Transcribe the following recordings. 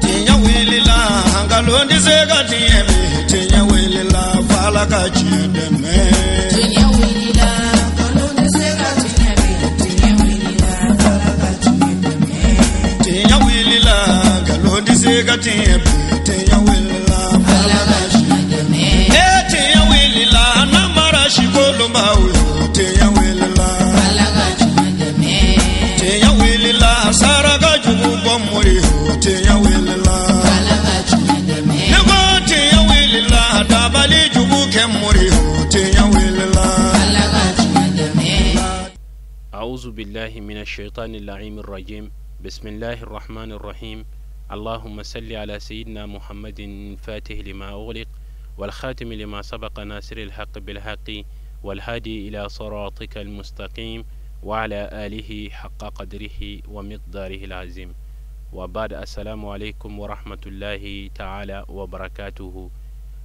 Tinya wilila hangalondi zega tiemi tinya wilila fala kachideme tinya wilila hangalondi zega tiemi tinya wilila fala kachideme tinya wilila hangalondi zega tiemi tinya wilila fala kachideme tinya wilila namara shikolomba tinya wilila fala kachideme tinya wilila saraga jubu bomuri tinya wilila fala kachideme nego tinya wilila dabali jubu kemuri tinya wilila fala kachideme. أعوذ بالله من الشيطان اللعين الرجيم. بسم الله الرحمن الرحيم. اللهم صل على سيدنا محمد فاتح لما أغلق والخاتم لما سبق ناصر الحق بالحق والهادي إلى صراطك المستقيم وعلى آله حق قدره ومقداره العظيم. وبعد السلام عليكم ورحمة الله تعالى وبركاته.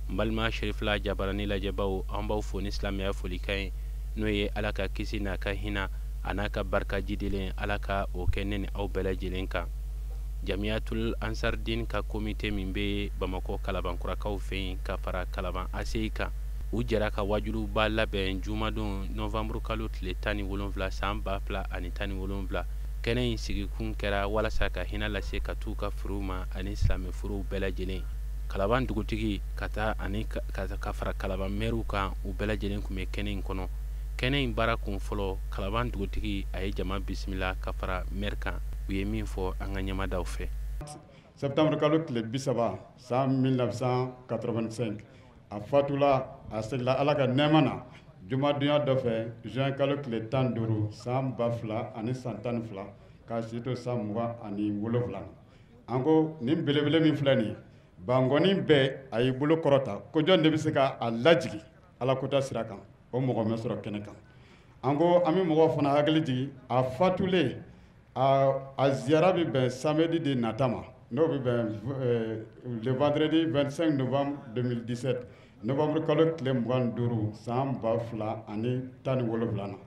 بل ما شرف لا جبرني لا جبو أمبو فون إسلام يا فوليكاي نوي ألاكا كيسينا كهنا anaka barka jidilen alaka o kenen aw belajilen kan jamiatul ansar din ka komite min be bamako kalaban kurakaw fe ka fara kalaban aseika u jara ka wajulu ba labɛn jumadon novembre kalo tile 17 samba pla ani 17 kenen sigi kun kɛra walasa ka hina lase ka tu ka furuma ani islami furu belajilen kalaban dugutigi kata ani ka fara kalaban meru kan u belajilen kume kenen kono kenen bara kun folo kalaban dugutigi ay jama bismillah kafara merkan uye min fo anga nyama daw fe septembre kalo tile 1985 a fatula a segla alaka nemana juma dunya do fe juin kalo tile 12 sam bafla ani santan fla ka sito samwa ani wolofla ango nim belebele min flani bangoni be ay bulu korota ko jonde bi se ka alajigi ala kota sirakan o mogo me soro kene kan ango ami mogo fana hakili jigi a fatule a ziara bi ben samedi de natama no bi ben le vendredi 25 novembre 2017 novembre kalo tile 22 san ba fila ani tani wolofilana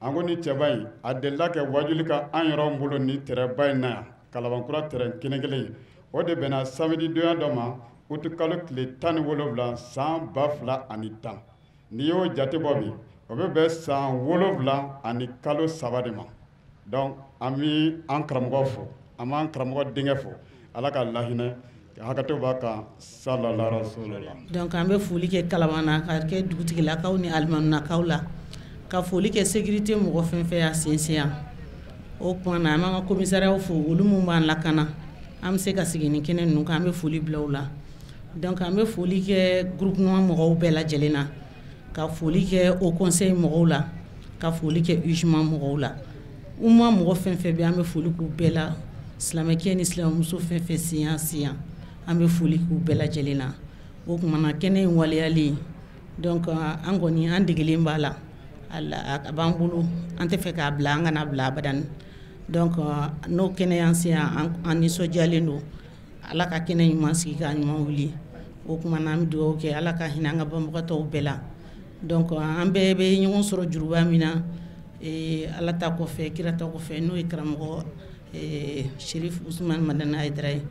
ango ni cɛba a delila kɛ wajuli ka an yɛrɛw bolo ni tɛrɛba in na yan kalabankura tɛrɛn kelen kelen o de bɛnna samedi donya dɔ ma utu kalo tile 17 san ba fila ani 10 n'i y'o jate bɔ bi o bɛ bɛn san 7 ani kalo 3 de ma donc an bɛ an karamɔgɔ fo an b'an karamɔgɔ denkɛ fo ala ka lahinɛ hakato b'a kan sallallahu alaihi wasallam. donc an bɛ foli kɛ kalamana ka kɛ dugutigilakaw ni alimanakaw la ka foli kɛ sécurité mɔgɔ fɛn fɛn y'a sinsin yan o kuma na an b'an ka commissariat fo olu mun b'an lakana an bɛ se ka sigi ni kɛnɛ ninnu kan an bɛ foli bila u la donc an bɛ foli kɛ groupement mɔgɔw bɛɛ lajɛlen na ka foli kɛ au conseil mɔgɔw la ka foli kɛ ujuma mɔgɔw la umma mɔgɔ fɛn fɛn bɛ an bɛ foli k'u bɛɛ la silamɛkɛ ni silamɛmuso fɛn fɛn siyan an bɛ foli k'u bɛɛ lajɛlen na o kuma na kɛnɛ in waleyali donc an kɔni an degelen b'a la a b'an bolo an tɛ fɛ k'a bila an kana bila abadan donc n'o kɛnɛ y'an se yan an nisɔndiyalen don ala ka kɛnɛ ɲuman sigi k'a ɲuman wuli o kuma na an bɛ dugawu kɛ ala ka hinɛ an ka banbagatɔw bɛɛ la donc an bɛɛ bɛ ɲɔgɔn sɔrɔ juruba min na ala ta kɔfɛ kira ta kɔfɛ n'o ye karamɔgɔ Sherif Usman Madani Ayidara ye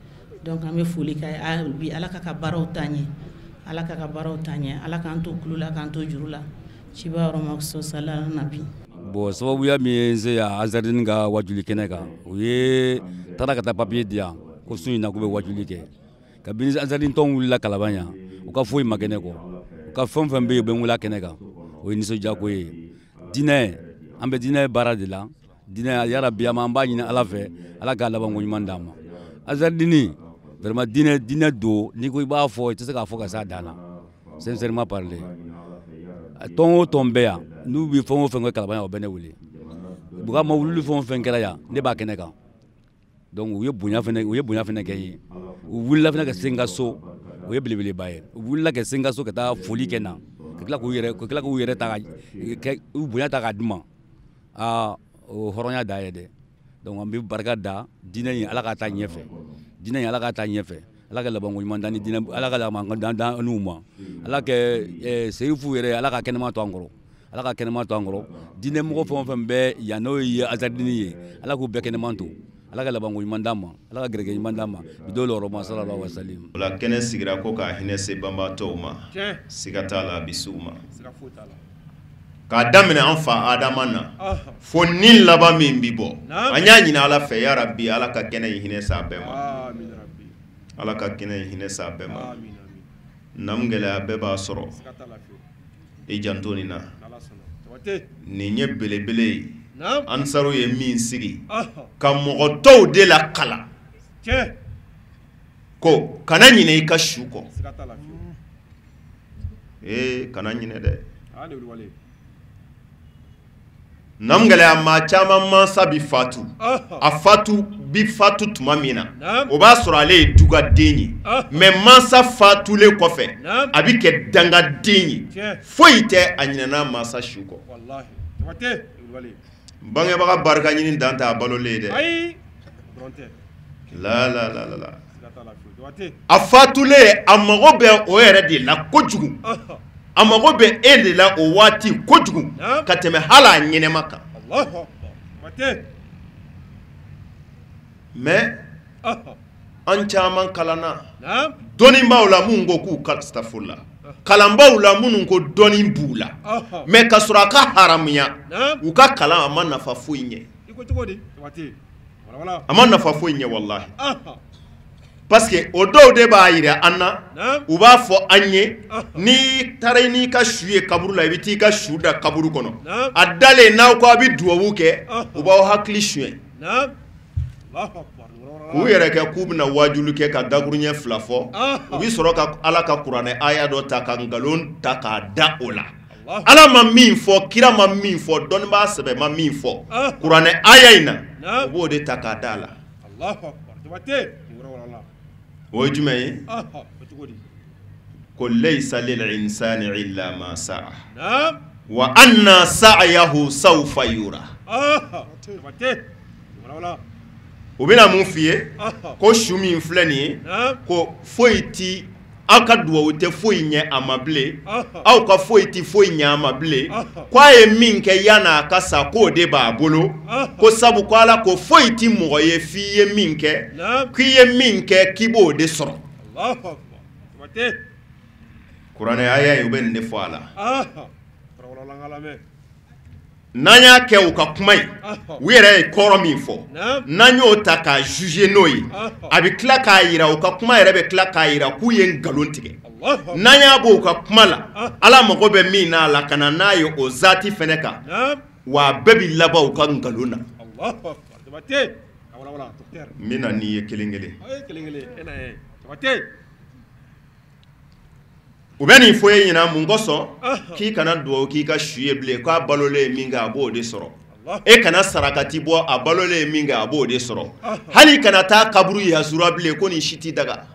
donc an bɛ foli k'a ye bi ala ka baaraw taa ɲɛ ala ka baaraw taa ɲɛ ala k'an to kulo la k'an to juru la ciba yɔrɔ ma sala nabi bon sababuya min ye n se yan Azardini ka wajuli kɛnɛ kan u ye taara ka taa papier di yan ko su in na k'u bɛ wajuli kɛ kabini Azardini tɔnw wulila Kalaban yan u ka foyi ma kɛ ne kɔ u ka fɛn fɛn bɛ yen u bɛ n wele kɛnɛ kan o ye nisɔndiyako ye diinɛ an bɛ diinɛ baara de la diinɛ yarabi an b'a ɲini ala fɛ ala k'a laban ko ɲuman d'an ma Azardini vraiment diinɛ don n'i ko i b'a fɔ i tɛ se k'a fɔ ka s'a dan na sincèrement parler tɔn o tɔn bɛ yan n'u bɛ fɛn o fɛn kɛ Kalaban yan o bɛ ne wele u ka mawululi fɛn o fɛn kɛra yan ne b'a kɛnɛ kan donc u ye bonya fɛnɛ kɛ n ye u wulila fɛnɛ ka se n ka so o ye belebeleba ye u wulila ka se n ka so ka taa foli kɛ n na ka tila k'u yɛrɛ ta u bonya ta k'a di ma o hɔrɔnya da ye dɛ donc an bɛ barika da diinɛ in ala k'a taa ɲɛfɛ diinɛ in ala k'a taa ɲɛfɛ ala ka labanko ɲuman d'an ni diinɛ ala ka labanko d'an n'u ma ala kɛ serifu yɛrɛ ala ka kɛnɛma to an kɔrɔ ala ka kɛnɛma to an kɔrɔ diinɛ mɔgɔ fɛn o fɛn bɛ yan n'o ye Azardini ye ala k'u bɛɛ kɛnɛma to ala ka labanko ɲuman d'an ma ala ka gɛrɛgɛ ɲuman d'an ma bi dɔw lɔrɔ ma sallallahu alaihi wasallam la kɛnɛ sigira ko ka hinɛ se banbaatɔw ma siga t'a la bisiw ma k'a daminɛ an fa Adama na fo ni laban min bi bɔ an y'a ɲini ala fɛ ya rabbi ala ka kɛnɛ in hinɛ sa bɛɛ ma ala ka kɛnɛ in hinɛ sa bɛɛ ma namu gɛlɛya bɛɛ b'a sɔrɔ i janto nin na nin ye belebele ye ansaru ye min sigi ka mɔgɔ tɔw de la kala ko kana ɲinɛ i ka su kɔ kana ɲinɛ dɛ namu gɛlɛya maa caman mansa bi fatu a fatu bi fatu tuma min na o b'a sɔrɔ ale ye dugaden ye mais mansa fatulen kɔfɛ a bi kɛ dangaden ye foyi tɛ a ɲinɛna mansa su kɔ bangebaga barika ɲini dan tɛ a balolen dɛ la la la la a fatulen a mago bɛ o yɛrɛ de la kojugu a mago bɛ e de la o waati kojugu ka tɛmɛ hali a ɲɛnɛma kan mais an caman kalanna dɔnnibaaw la minnu ko k'u astafurla kalanbaaw la minnu ko dɔnni b'u la mais ka sɔrɔ a ka haramuya u ka kalan a ma nafa foyi ɲɛ a ma nafa foyi ɲɛ wallahi parce que o dɔw de b'a yira an na u b'a fɔ an ye n'i taara n'i ka su ye kaburu la i bɛ t'i ka su da kaburu kɔnɔ a dalen n'aw ko a bɛ duwawu kɛ u b'aw hakili suɲɛ k'u yɛrɛ kɛ k'u bɛna wajulu kɛ ka dakuruɲɛ 2 fɔ u bɛ sɔrɔ ka ala ka kuranɛ aya dɔ ta ka nkalon ta k'a da o la ala ma min fɔ kira ma min fɔ dɔnnibaa sɛbɛ ma min fɔ kuranɛ aya in na u b'o de ta k'a da a la o ye jumɛn ye ko laysa lil insani illa ma sa'a wa anna sa'yahu sawfa yura o bɛna mun f'i ye ko su min filɛ nin ye ko foyi ti aw ka duwawu tɛ foyi ɲɛ a ma bilen aw ka foyi ti foyi ɲɛ a ma bilen ko a ye min kɛ yan'a ka sa k'o de b'a bolo ko sabu ko ala ko foyi ti mɔgɔ ye f'i ye min kɛ k'i ye min kɛ k'i b'o de sɔrɔ kuranɛ aya in u bɛ nin de fɔ a la n'an y'a kɛ u ka kuma ye u yɛrɛ ye kɔrɔ min fɔ n'an y'o ta k'a juger n'o ye a bɛ tila k'a yira u ka kuma yɛrɛ bɛ tila k'a yira k'u ye nkalon tigɛ n'an y'a bɔ u ka kuma la ala mago bɛ min n'a la ka na n'a ye o zaati fɛnɛ kan wa a bɛɛ bi laban u ka nkalon na n bɛna n'i ye kelen kelen u bɛ nin fɔ e ɲɛna mun kosɔn k'i kana duwawu k'i ka su ye bilen k'a balolen ye min kɛ a b'o de sɔrɔ e kana sarakati bɔ a balolen ye min kɛ a b'o de sɔrɔ hali kana taa kaburu yasura bilen ko nin si t'i daga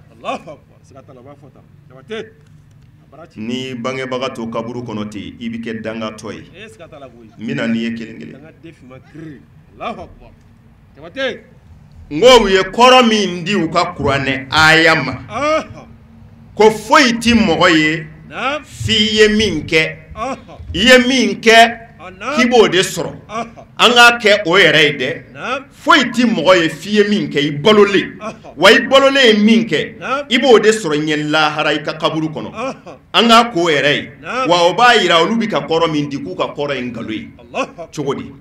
ni bangebaga to kaburu kɔnɔ ten i bɛ kɛ dangatɔ ye n bɛna n'i ye kelen kelen n ko u ye kɔrɔ min di u ka kuranɛ aya ma ko foyi ti mɔgɔ ye f'i ye min kɛ i ye min kɛ k'i b'o de sɔrɔ an k'a kɛ o yɛrɛ ye dɛ foyi ti mɔgɔ ye f'i ye min kɛ i balolen wa i balolen ye min kɛ i b'o de sɔrɔ ɲɛ lahara i ka kaburu kɔnɔ an k'a k'o yɛrɛ ye wa o b'a yira olu bɛ ka kɔrɔ min di k'u ka kɔrɔ ye nkalon ye cogo di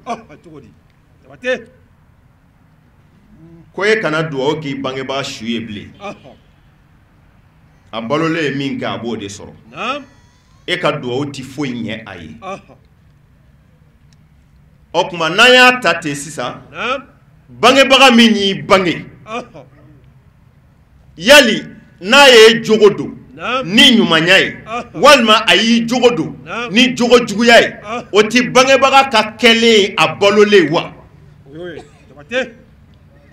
ko e kana duwawu k'i bangebaa su ye bilen a balolen ye min kɛ a b'o de sɔrɔ e ka duwawu ti foyi ɲɛ a ye o tuma n'an y'a ta ten sisan bangebaga min y'i bange yali n'a ye jogo don ni ɲumanya ye walima a y'i jogo don ni jogo juguya ye o ti bangebaga ka kɛlen a balolen wa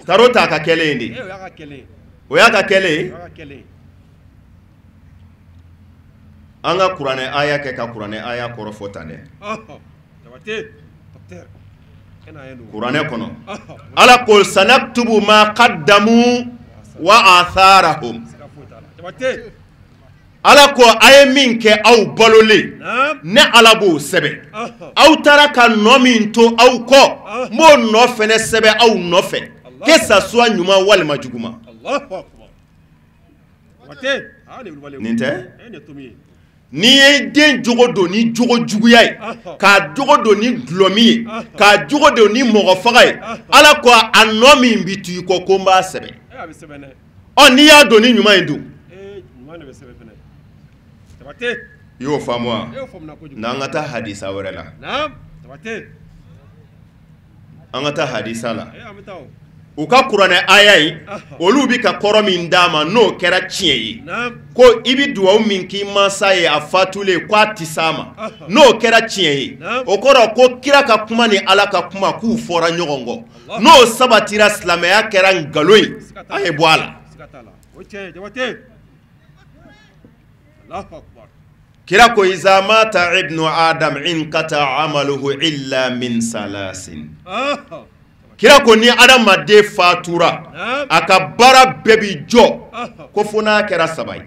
taro t'a ka kɛlen de o y'a ka kɛlen an ka kuranɛ aya kɛ ka kuranɛ aya kɔrɔ fɔ tan dɛ kuranɛ kɔnɔ ala ko sanaktubu ma qaddamu wa atharahum ala ko a ye min kɛ aw balolen ne ala b'o sɛbɛn aw taara ka nɔ min to aw kɔ n b'o nɔ fɛnɛ sɛbɛn aw nɔfɛ que ça soit ɲuman walima juguman. Nin tɛ n'i ye den jogo don ni jogo juguya ye k'a jogo don ni gulɔmi ye k'a jogo don ni mɔgɔ faga ye Ala ko a nɔ min bi to i kɔ ko n b'a sɛbɛn n'i y'a don ni ɲuman ye dun i y'o faamu wa n'an ka taa hadisa wɛrɛ la an ka taa hadisa la u ka kuranɛ aya in olu bi ka kɔrɔ min d'a ma n'o kɛra tiɲɛ ye ko i bi duwawu min k'i mansa ye a fatulen k'a ti s'a ma n'o kɛra tiɲɛ ye o kɔrɔ ko kira ka kuma ni Ala ka kuma k'u fɔra ɲɔgɔn kɔ n'o sabatira silamɛya kɛra ngalon ye a ye bɔ a la kira ko iza mata ibnu adam inkata amaluhu illa min salasin kira ko ni adamaden fatura a ka baara bɛɛ bi jɔ ko fo n'a kɛra saba ye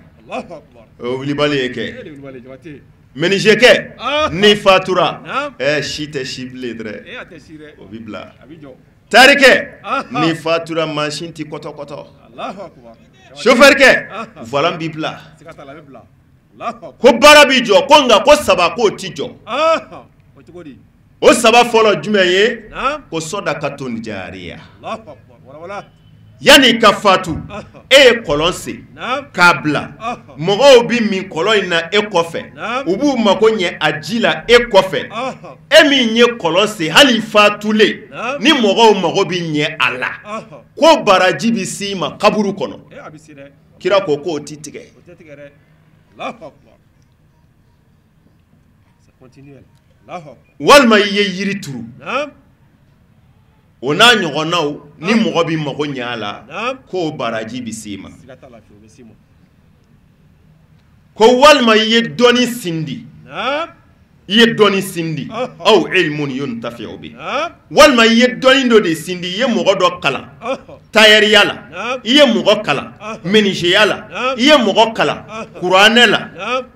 o wulibali ye kɛ menuisier kɛ ni fatura si tɛ si bilen dɛrɛ o bi bila tarikɛ ni fatura mansin ti kɔtɔkɔtɔ chauffeur kɛ volant bi bila ko baara bi jɔ ko nka ko saba k'o ti jɔ o saba fɔlɔ jumɛn ye ko sɔdakatun jariya yanni ka fatu e ye kɔlɔn sen k'a bila mɔgɔw bi min kɔlɔn in na e kɔfɛ u b'u mako ɲɛ a ji la e kɔfɛ e min ye kɔlɔn sen hali fatulen ni mɔgɔw mago bi ɲɛ a la ko baraji bi s'i ma kaburu kɔnɔ kira ko k'o ti tigɛ walima i ye yiri turu o n'a ɲɔgɔnnaw ni mɔgɔ bi mago ɲɛ a la k'o baraji bi s'i ma ko walima i ye dɔnni sindi i ye dɔnni sindi aw ilmun yuntafi'u bi walima i ye dɔnni dɔ de sindi i ye mɔgɔ dɔ kalan tailleur la i ye mɔgɔ kalan menuisier la i ye mɔgɔ kalan kuranɛ la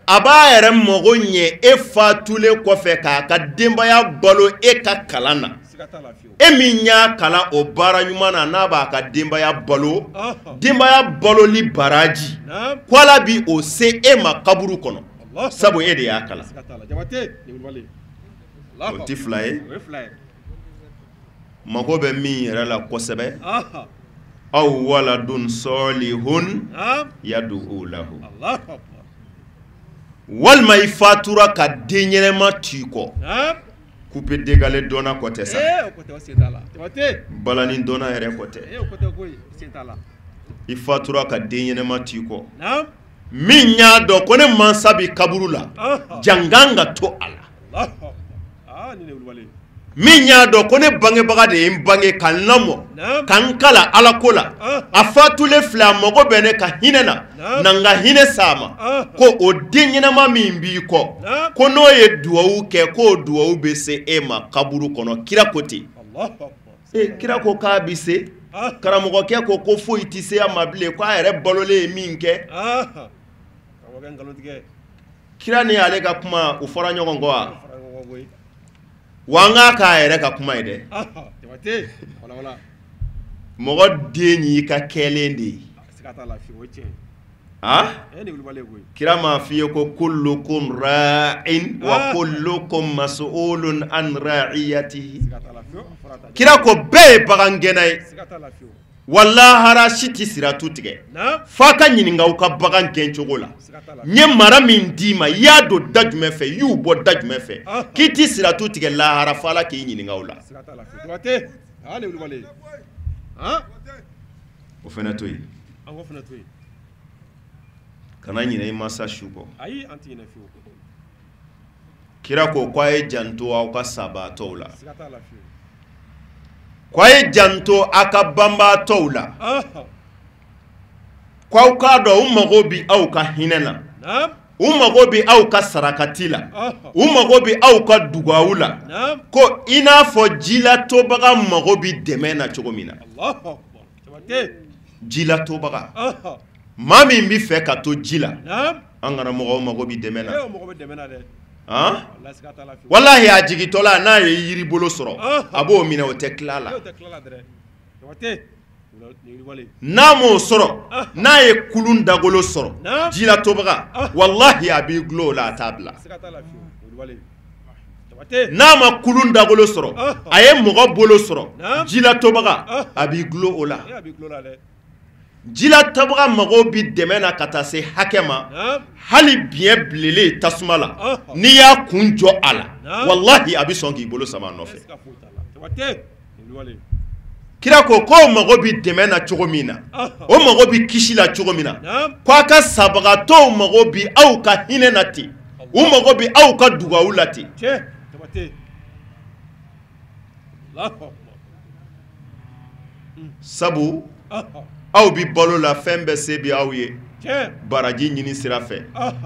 a b'a yɛrɛ mago ɲɛ e fatulen kɔfɛ k'a ka denbaya balo e ka kalan na e min y'a kalan o baara ɲuman na n'a b'a ka denbaya baloli baraji ko Ala bi o se e ma kaburu kɔnɔ sabu e de y'a kalan o ti fila ye mago bɛ min yɛrɛ la kosɛbɛ aw waladun solihun yad'u lahu walima i fatura ka den ɲɛnɛma t'i kɔ coupe dégalé dɔnna kɔ tɛ sa balani dɔnna yɛrɛ kɔ tɛ i fatura ka den ɲɛnɛma t'i kɔ min y'a dɔn ko ne mansa bi kaburu la jangan ka to a la min y'a dɔn ko ne bangebaga de ye n bange ka n lamɔ ka n kala Ala ko la a fatulen filɛ a mago bɛ ne ka hinɛ na na n ka hinɛ s'a ma ko o den ɲɛnama min b'i kɔ ko n'o ye duwawu kɛ k'o duwawu bɛ se e ma kaburu kɔnɔ kira ko ten kira ko k'a bi se karamɔgɔkɛ ko ko foyi ti se a ma bilen ko a yɛrɛ balolen ye min kɛ kira ni ale ka kuma u fɔra ɲɔgɔn kɔ wa n k'a k'a yɛrɛ ka kuma ye dɛ mɔgɔ den y'i ka kɛlen de ye kira m'a f'i ye ko kullukum ra'in wa kullukum mas'ulun an ra'iyatihi kira ko bɛɛ ye bagangɛnna ye wa lahara si ti siratu tigɛ f'a ka ɲininka u ka bagan gɛn cogo la n ye mara min d'i ma i y'a don da jumɛn fɛ i y'u bɔ da jumɛn fɛ k'i ti siratu tigɛ lahara f'a la k'i ɲininka o la o fɛnɛ to yen kana ɲinɛ i mansa su kɔ kira ko k'a ye janto aw ka sabatɔw la k'a ye janto a ka banbaatɔw la k'aw k'a dɔn u mago bi aw ka hinɛ na u mago bi aw ka sarakati la u mago bi aw ka dugawu la ko i n'a fɔ jilatobaga mago bi dɛmɛ na cogo min na jilatobaga maa min bi fɛ ka to ji la an karamɔgɔw mago bi dɛmɛ na wallahi a jigitɔla n'a ye yiri bolo sɔrɔ a b'o minɛ o tɛ tila la n'a m'o sɔrɔ n'a ye kulun dagolo sɔrɔ jila tobaga wallahi a b'i gulon o la a t'a bila n'a ma kulun dagolo sɔrɔ a ye mɔgɔ bolo sɔrɔ jila tobaga a b'i gulon o la jila tobaga mago bi dɛmɛ na ka taa se hakɛ ma hali biɲɛ bilelen tasuma la n'i y'a kun jɔ a la wallahi a bɛ sɔn k'i bolo sama a nɔfɛ kira ko k'o mago bi dɛmɛ na cogo min na o mago bi kisi la cogo min na k'a ka sabagatɔw mago bi aw ka hinɛ na ten u mago bi aw ka dugawu la ten sabu aw bi balo la fɛn bɛɛ se bi aw ye baraji ɲini sira fɛ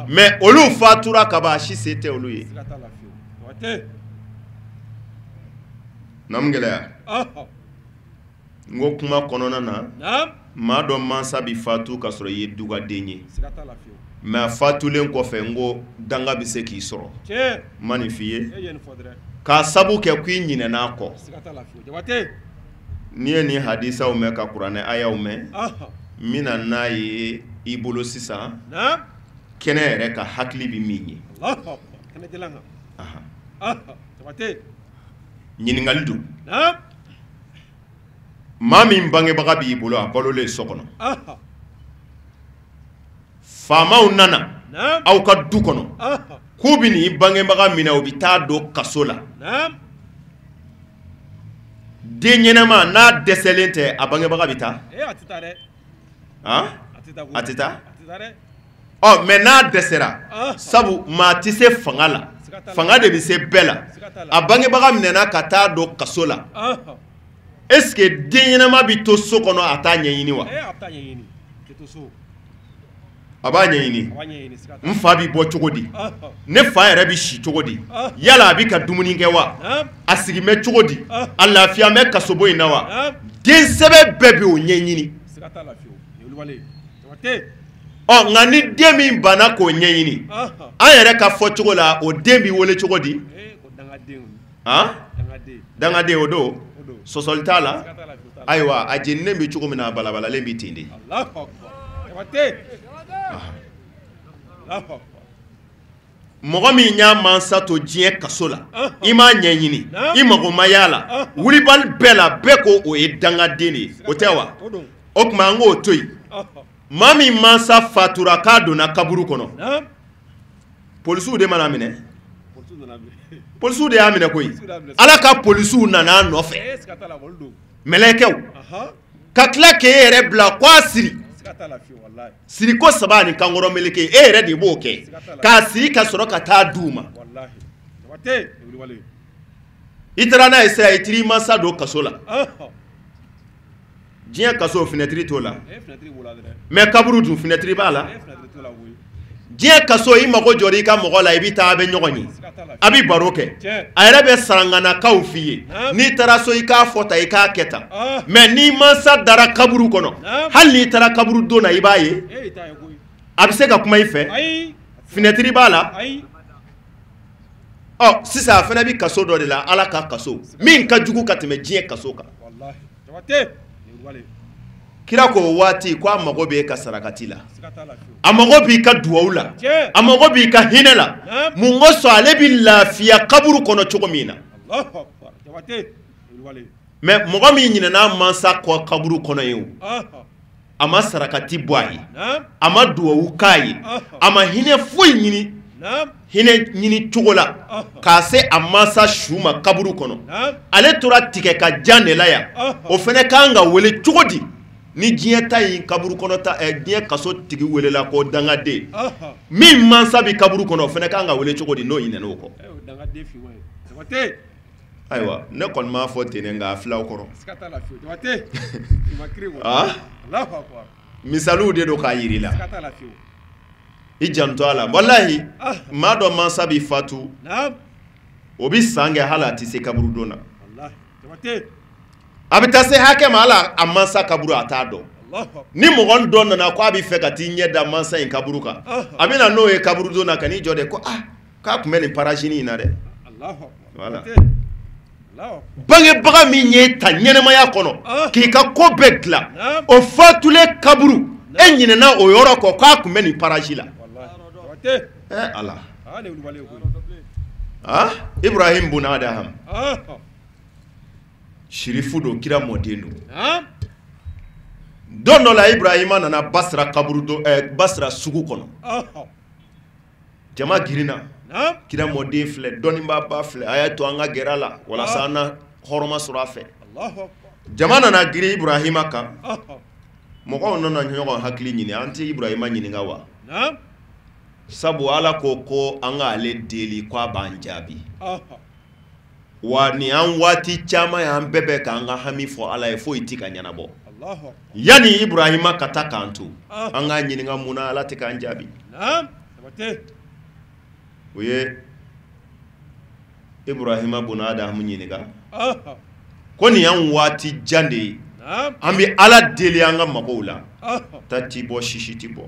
mais olu fatura kaban a si se tɛ olu ye namu gɛlɛya n ko kuma kɔnɔna na maa dɔ mansa bi fatu ka sɔrɔ i ye dugaden ye mais a fatulen kɔfɛ n ko danga bi se k'i sɔrɔ ma nin f'i ye k'a sabu kɛ k'i ɲinɛna a kɔ n'i ye nin hadisaw mɛn ka kuranɛ ayaw mɛn n bɛna n'a ye i bolo sisan kɛnɛ yɛrɛ ka hakili bi min ye ɲininkali don maa min bangebaga b'i bolo a balolen so kɔnɔ faamaw nana aw ka du kɔnɔ k'u bi n'i bangebaga minɛ u bi taa don kaso la den ɲɛnɛma n'a dɛsɛlen tɛ a bangebaga bi taa a tɛ taa mais n'a dɛsɛra sabu maa tɛ se fanga la fanga de bɛ se bɛɛ la a bangebaga minɛna ka taa don kaso la est-ce que den ɲɛnɛma bi to so kɔnɔ a t'a ɲɛɲini wa a b'a ɲɛɲini n fa bi bɔ cogo di ne fa yɛrɛ bi si cogo di yala a bi ka dumuni kɛ wa a sigi mɛ cogo di a lafiya mɛ kasobo in na wa den sɛbɛ bɛɛ bi o ɲɛɲini nka ni den min banna k'o ɲɛɲini an yɛrɛ ka fɔ cogo la o den bi wele cogo di dangaden o don sɔsɔli t'a la ayiwa a jeninen bi cogo min na a balabalalen bi ten de mɔgɔ min y'a mansa to diɲɛ kaso la i m'a ɲɛɲini i mago ma y'a la wulibali bɛɛ la bɛɛ ko o ye dangaden de ye o tɛ wa o tuma an k'o to yen maa min mansa fatura k'a donna kaburu kɔnɔ polisiw de mana minɛ polisiw de y'a minɛ koyi ala ka polisiw nana a nɔfɛ mɛlɛkɛw ka tila k'e yɛrɛ bila k'a siri ko saba ni kankɔrɔ meleke e yɛrɛ de b'o kɛ k'a siri ka sɔrɔ ka taa d'u ma i taara n'a ye sira i tiri mansa don kaso la diɲɛ kaso fenɛtiri t'o la mais kaburu dun fenɛtiri b'a la diɲɛ kaso i mago jɔra i ka mɔgɔ la i bɛ taa a bɛ ɲɔgɔn ye a bɛ baro kɛ a yɛrɛ bɛ saranganakaw f'i ye n'i taara so i k'a fɔ tan i k'a kɛ tan mais n'i mansa dara kaburu kɔnɔ hali n'i taara kaburu don na i b'a ye a bɛ se ka kuma i fɛ fenɛtiri b'a la sisan a fana bɛ kaso dɔ de la ala ka kaso min ka jugu ka tɛmɛ diɲɛ kaso kan kira ko waati ko a mago b'e ka sarakati la a mago b'i ka duwawu la a mago b'i ka hinɛ la mun kosɔn ale bɛ lafiya kaburu kɔnɔ cogo min na mais mɔgɔ min ɲinɛna a mansa kɔ kaburu kɔnɔ ye o a ma sarakati bɔ a ye a ma duwawu k'a ye a ma hinɛ foyi ɲini hinɛ ɲini cogo la k'a se a mansa su ma kaburu kɔnɔ ale tora tigɛ ka jan de la yan o fana kan ka wele cogo di ni diɲɛ ta in kaburu kɔnɔ ta diɲɛ kaso tigi welela ko dangaden min mansa bi kaburu kɔnɔ o fana kan ka wele cogo di n'o ɲinɛna o kɔ ayiwa ne kɔni m'a fɔ ten nka a filaw kɔrɔ misaliw de don k'a yiri la i janto a la walahi maa dɔ mansa bi fatu o bi san kɛ hali a tɛ se kaburu don na a bɛ taa se hakɛ ma ala a mansa kaburu a t'a dɔn ni mɔgɔ dɔ nana ko a bɛ fɛ ka t'i ɲɛ da mansa in kaburu kan a bɛ na n'o ye kaburu don na ka n'i jɔ de ko k'a tun bɛ nin parasini in na dɛ voilà bangebaga min ye ta ɲɛnɛmaya kɔnɔ k'i ka ko bɛɛ dilan o fatulen kaburu e ɲinɛna o yɔrɔ kɔ k'a tun bɛ nin paraji la ala Ibrahim bun Adham shirifu do kira mɔden do don dɔ la Ibrahima nana Basra kaburu Basra sugu kɔnɔ jama girinna kira mɔden filɛ dɔnnibaa ba filɛ a y'a to an ka gɛrɛ a la walasa an na hɔrɔma sɔrɔ a fɛ jama nana girin Ibrahima kan mɔgɔw nana ɲɔgɔn hakili ɲini an tɛ Ibrahima ɲininka wa sabu Ala ko an ka ale deli ko a b'an jaabi wa ni an waati caman y'an bɛɛ bɛ k'an ka hami fɔ Ala ye foyi tɛ ka ɲɛnabɔ yani Ibrahima ka taa k'an to an ka ɲininka mun na Ala tɛ k'an jaabi o ye Ibrahima bun Adham ɲininka ko nin y'an waati jan de ye an bɛ Ala deli an ka mɔgɔw la ta ti bɔ sisi ti bɔ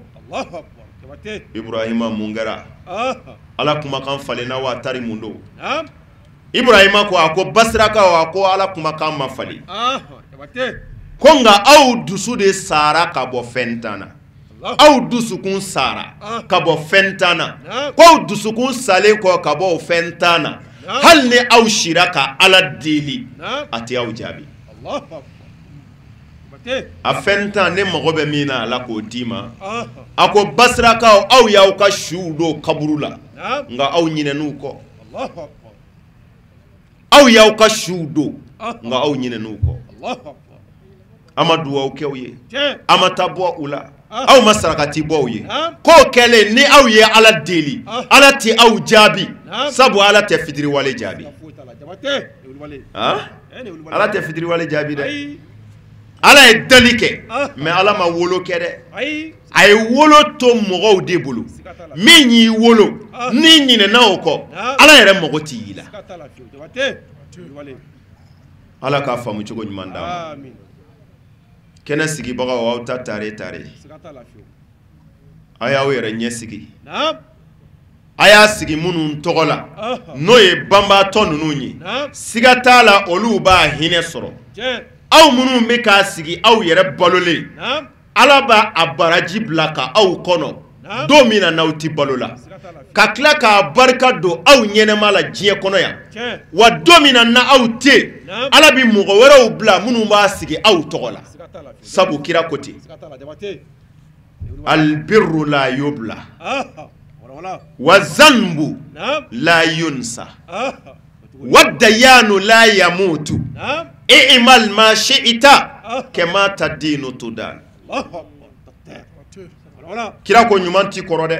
Ibrahima mun kɛra Ala kumakan falenna wa tari mun do Ibrahima ko a ko Basirakaw a ko Ala kumakan ma falen ko nka aw dusu de sara ka bɔ fɛn tan na aw dusukun sara ka bɔ fɛn tan na ko aw dusukun salen kɔ ka bɔ o fɛn tan na hali ni aw sira ka Ala deli a tɛ aw jaabi a fɛn tan ne mago bɛ min na Ala k'o d'i ma a ko Basirakaw aw y'aw ka siw don kaburu la nka aw ɲinɛn'u kɔ aw y'aw ka siw don nka aw ɲinɛn'u kɔ a ma duwawu kɛ u ye a ma taa bɔ u la aw ma sarakati bɔ u ye k'o kɛlen ni aw ye Ala deli Ala tɛ aw jaabi sabu Ala tɛ fitiriwale jaabi Ala tɛ fitiriwale jaabi dɛ Ala ye dali kɛ mais Ala ma wolo kɛ dɛ a ye wolo to mɔgɔw de bolo min y'i wolo ni ɲinɛna o kɔ Ala yɛrɛ mago t'i yi la Ala k'a faamu cogo ɲuman d'an ma kɛnɛ sigibagaw aw ta tare a y'aw yɛrɛ ɲɛ sigi a y'a sigi minnu tɔgɔ la n'o ye banbaatɔ ninnu ye siga t'a la olu b'a hinɛ sɔrɔ aw minnu bɛ k'a sigi aw yɛrɛ balolen Ala b'a a baraji bila ka aw kɔnɔ don min na n'aw tɛ balo la ka tila k'a barika don aw ɲɛnɛma la diɲɛ kɔnɔ yan wa don min na aw tɛ Ala bɛ mɔgɔ wɛrɛw bila minnu b'a sigi aw tɔgɔ la sabu kira ko ten albirru la yubla wa zanbu la yunsa wa dayanu la yamutu i'mal ma shi'ita kama tadinu tudan kira ko ɲuman ti kɔrɔ dɛ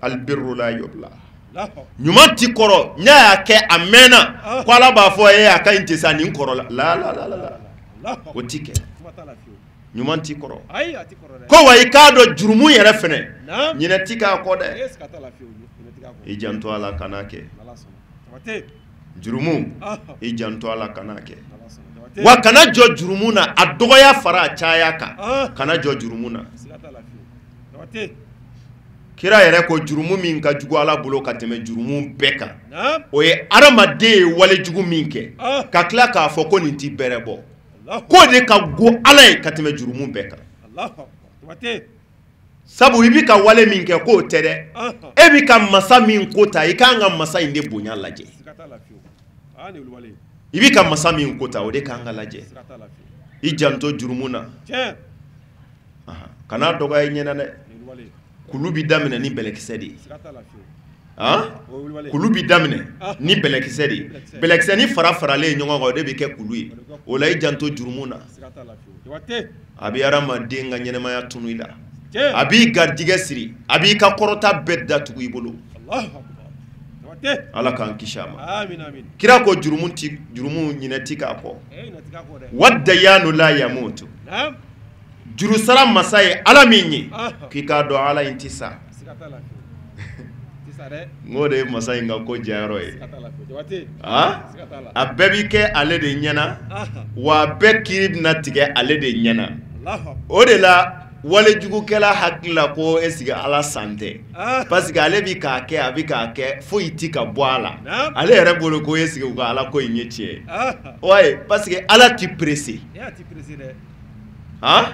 albirru la yubla ɲuman ti kɔrɔ ɲa y'a kɛ a mɛnna ko Ala b'a fɔ a ka ɲi tɛ sa nin kɔrɔ la o ti kɛ ɲuman ti kɔrɔ ko wa i k'a dɔn jurumu yɛrɛ fɛnɛ ɲinɛ ti k'a kɔ dɛ i janto a la kana kɛ jurumu i janto a la kana kɛ wa kana jɔ jurumu na a dɔgɔya fara a caya kan kana jɔ jurumu na kira yɛrɛ ko jurumu min ka jugu Ala bolo ka tɛmɛ jurumu bɛɛ kan o ye adamaden ye wale jugu min kɛ ka tila k'a fɔ ko nin ti bɛrɛ bɔ ko de ka go Ala ye ka tɛmɛ jurumu bɛɛ kan sabu i bi ka wale min kɛ k'o tɛ dɛ e bi ka masa min ko ta i k'an ka masa in de bonya lajɛ i bi ka masa min ko ta o de k'an ka lajɛ i janto jurumu na kana dɔgɔya i ɲɛna dɛ kulu bi daminɛ ni bɛlɛkisɛ de ye kulu bi daminɛ ni bɛlɛkisɛ de ye bɛlɛkisɛ ni fara faralen ɲɔgɔn kan o de bi kɛ kulu ye o la i janto jurumu na a bi hadamaden ka ɲɛnɛmaya tunu i la a b'i garijigɛ siri a b'i ka kɔrɔta bɛɛ datugu i bolo Ala k'an kisi a ma kira ko jurumu ɲinɛ ti k'a kɔ wa dayanu la yamutu jurusara masa ye Ala min ye k'i k'a dɔn Ala in ti sa n'o de ye masa in ka ko jayɔrɔ ye a bɛɛ bi kɛ ale de ɲɛna wa a bɛɛ kiri bɛna tigɛ ale de ɲɛna o de la wale jugu kɛla hakila ko esige ala sante parce que ale bi ka kɛ a bi ka kɛ fo iti ka bɔ ala ale yɛrɛ bolo ko esige ko ala ko ɲɛ tiɲɛ ouais parce que ala ti pressé hein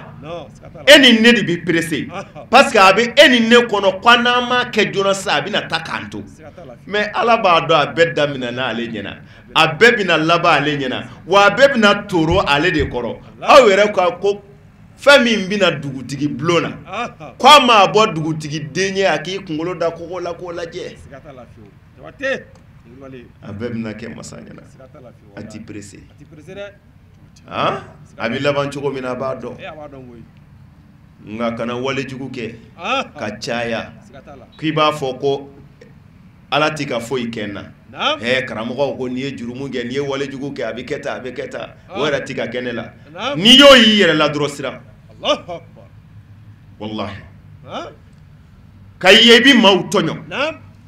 e ni ne de bi pressé parce que a bi e ni ne kɔnɔ ko n'a ma kɛ joona sa a bɛna ta k'an to mais ala b'a dɔn a bɛɛ daminɛ na ale ɲɛna a bɛɛ bɛna laban ale ɲɛna wa a bɛɛ bɛna toro ale de kɔrɔ aw yɛrɛ ko fɛn min bɛna dugutigi bulon na k'a ma bɔ dugutigi den ye a k'i kunkolo da kogo la k'o lajɛ a bɛɛ bɛna kɛ masa ɲɛna a ti pressé han a bɛ laban cogo min na a b'a dɔn nka kana walejugu kɛ ka caya k'i b'a fɔ ko ala ti ka foyi kɛ n na karamɔgɔ ko n'i ye jurumu kɛ n'i ye walejugu kɛ a bɛ kɛ tan a bɛ kɛ tan o yɛrɛ ti ka kɛ ne la n'i y'o y'i yɛrɛ la dɔrɔn siran wallahi ka ye i bi maaw tɔɲɔ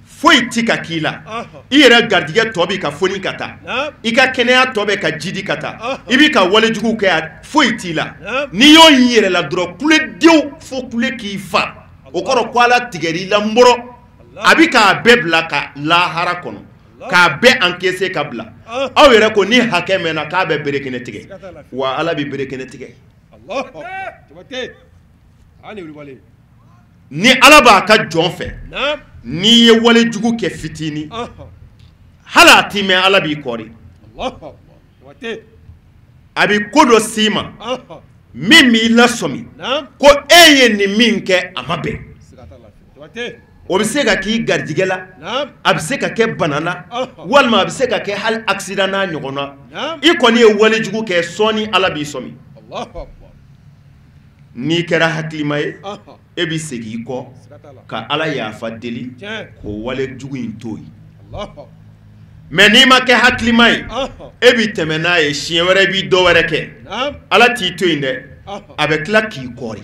foyi ti ka k'i la i yɛrɛ garijɛgɛ tɔ bɛ ka foni ka taa i ka kɛnɛya tɔ bɛ ka jidi ka taa i bi ka walejugu kɛ foyi t'i la n'i y'o y'i yɛrɛ la dɔrɔn kuledenw fo kule k'i fa o kɔrɔ ko ala tigɛr'i la n bɔrɔ a bi k'a bɛɛ bila ka lahara kɔnɔ k'a bɛɛ encaisser ka bila aw yɛrɛ ko ni hakɛ mɛnna k'a bɛ bere kɛnɛ tigɛ wa ala bi bere kɛnɛ tigɛ ni ala b'a ka jɔn fɛ n'i ye walejugu kɛ fitini hali a t'i mɛn ala b'i kɔri a bi ko dɔ s'i ma min b'i lasɔmi ko e ye nin min kɛ a ma bɛn o bɛ se ka k'i garijɛgɛ la a bɛ se ka kɛ bana la walima a bɛ se ka kɛ hali accident n'a ɲɔgɔn na i kɔni ye walejugu kɛ sɔɔni ala b'i sɔmi n'i kɛra hakilima ye e bɛ segin i kɔ ka ala yafa deli k'o walejugu in to yen mais n'i ma kɛ hakilima ye e bɛ tɛmɛ n'a ye siɲɛ wɛrɛ i b'i dɔ wɛrɛ kɛ ala t'i to yen dɛ a bɛ tila k'i kɔri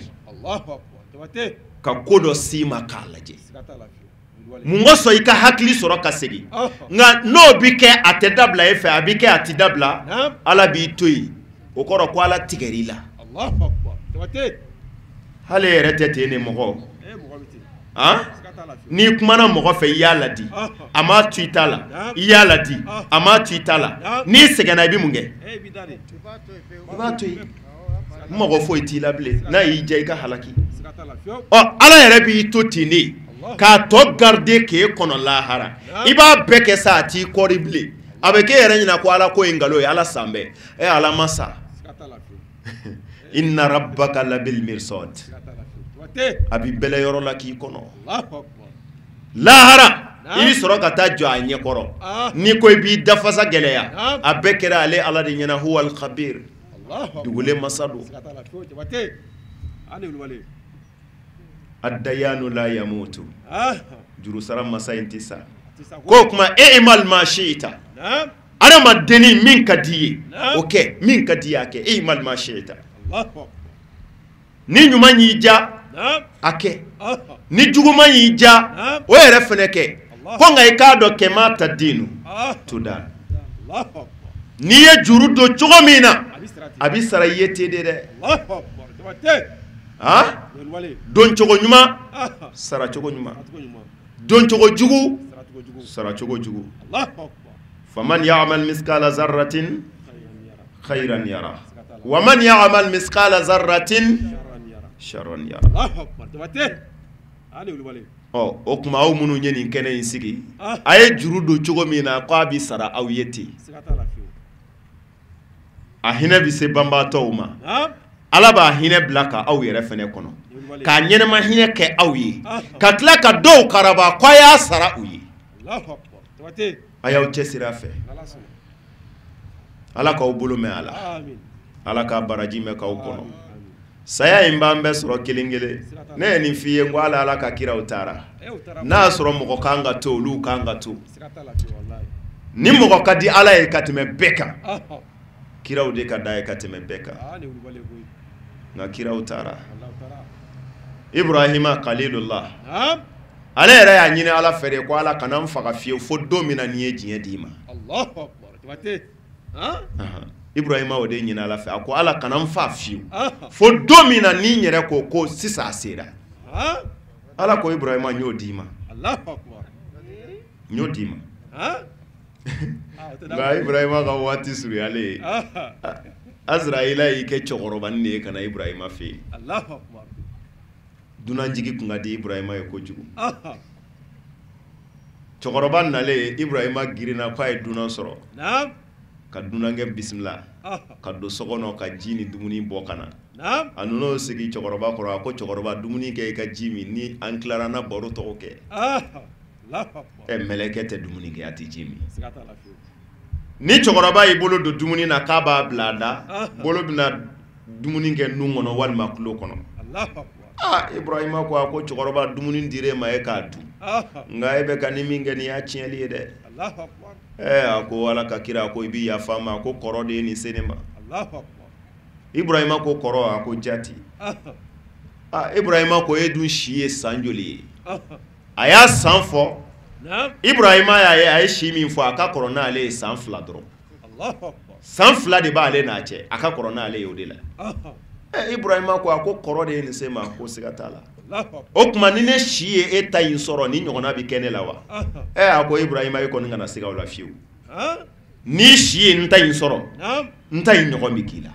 ka ko dɔ s'i ma k'a lajɛ mun kosɔn i ka hakili sɔrɔ ka segin nka n'o bi kɛ a tɛ dabila e fɛ a bi kɛ a tɛ dabila ala b'i to yen o kɔrɔ ko ala tigɛr'i la hali yɛrɛ tɛ ten ne mɔgɔ n'i kumana mɔgɔ fɛ i y'a ladi a m'a to i ta la i y'a ladi a m'a to i ta la n'i sɛgɛnna i bɛ mun kɛ i b'a to yen mɔgɔ foyi t'i la bilen n'a y'i diya i ka halaki ala yɛrɛ b'i to ten de k'a tɔ garder k'e kɔnɔ lahara i b'a bɛɛ kɛ sa a t'i kɔri bilen a bɛ k'e yɛrɛ ɲɛna ko ala ko ye nkalon ye ala san bɛɛ ala ma sa inna rabbaka labil mirsad a bi bɛlɛ yɔrɔ la k'i kɔnɔ lahara i bi sɔrɔ ka taa jɔ a ɲɛkɔrɔ n'i ko i b'i dafasa gɛlɛya a bɛɛ kɛra ale ala de ɲɛna huwa al-khabir dugulen masa don ad-dayanu la yamutu jurusara masa in tɛ sa ko kuma i'mal ma shi'ta adamadenni min ka di ye o kɛ min ka di ye a kɛ i'mal ma shi'ta ni ɲuman y'i ja a kɛ ni juguman y'i ja o yɛrɛ fɛnɛ kɛ ko nka i k'a dɔn kɛma ta dinu tuda n'i ye juru don cogo min na a bi sara i ye ten de dɛ don cogo ɲuman sara cogo ɲuman don cogo jugu sara cogo jugu faman ya'mal miskala zarratin khayran yara wa man ya'mal miskala zarratin sharran yara o kuma aw minnu ye nin kɛnɛ in sigi a ye juru don cogo min na ko a bi sara aw ye ten a hinɛ bi se banbaatɔw ma ala b'a hinɛ bila ka aw yɛrɛ fɛnɛ kɔnɔ k'a ɲɛnɛma hinɛ kɛ aw ye ka tila ka dɔw karaba k'a y'a sara u ye a y'aw cɛsiri a fɛ ala k'aw bolo mɛn a la ala k'a baraji mɛn k'aw kɔnɔ saya in b'an bɛɛ sɔrɔ kelen kelen ne ye nin f'i ye n ko ala ka kiraw taara n'a y'a sɔrɔ mɔgɔ kan ka to olu kan ka to ni mɔgɔ ka di ala ye ka tɛmɛ bɛɛ kan kiraw de ka da ye ka tɛmɛ bɛɛ kan nka kiraw taara Ibrahima Khalilullah ale yɛrɛ y'a ɲini ala fɛ de ko ala kana n faga fiyewu fo don min na n'i ye diɲɛ d'i ma Ibrahima o de ɲini Ala fɛ a ko Ala kana n fa fiyewu fo don min na ni n yɛrɛ ko sisan a sera Ala ko Ibrahima n y'o d'i ma n y'o d'i ma nka Ibrahima ka waati suruyalen Azraïla y'i kɛ cɛkɔrɔbanin de ye ka na Ibrahima fɛ yen dunanjigi kun ka di Ibrahima ye kojugu cɛkɔrɔba nalen Ibrahima girinna k'a ye dunan sɔrɔ ka dunankɛ bisimila ka don so kɔnɔ ka ji ni dumuni bɔ ka na a nana sigi cɛkɔrɔba kɔrɔ a ko cɛkɔrɔba dumuni kɛ i ka ji min ni an tilara na baro tɔgɔ kɛ mɛlɛkɛ tɛ dumuni kɛ a tɛ ji min ni cɛkɔrɔba y'i bolo don dumuni na k'a b'a bila a da bolo bɛna dumuni kɛ nun kɔnɔ walima tulo kɔnɔ Ibrahima ko a ko cɛkɔrɔba dumuni dir'e ma e k'a dun nka e bɛ ka ni min kɛ nin y'a tiɲɛli ye dɛ a ko Ala ka kira a ko i bi yafa ma a ko kɔrɔ de ye nin se ne ma Ibrahima ko kɔrɔ a ko jati Ibrahima ko e dun si ye san joli ye a y'a san fɔ Ibrahima y'a ye a ye si min fɔ a ka kɔrɔ n'ale ye san 2 dɔrɔn san 2 de b'ale n'a cɛ a ka kɔrɔ n'ale ye o de la Ibrahima ko a ko kɔrɔ de ye nin se ma ko siga t'a la o tuma ni ne si ye e ta in sɔrɔ ni ɲɔgɔnna bi kɛ ne la wa a ko Ibrahima e kɔni kana siga o la fiyewu ni si ye n ta in sɔrɔ n ta in ɲɔgɔn bi k'i la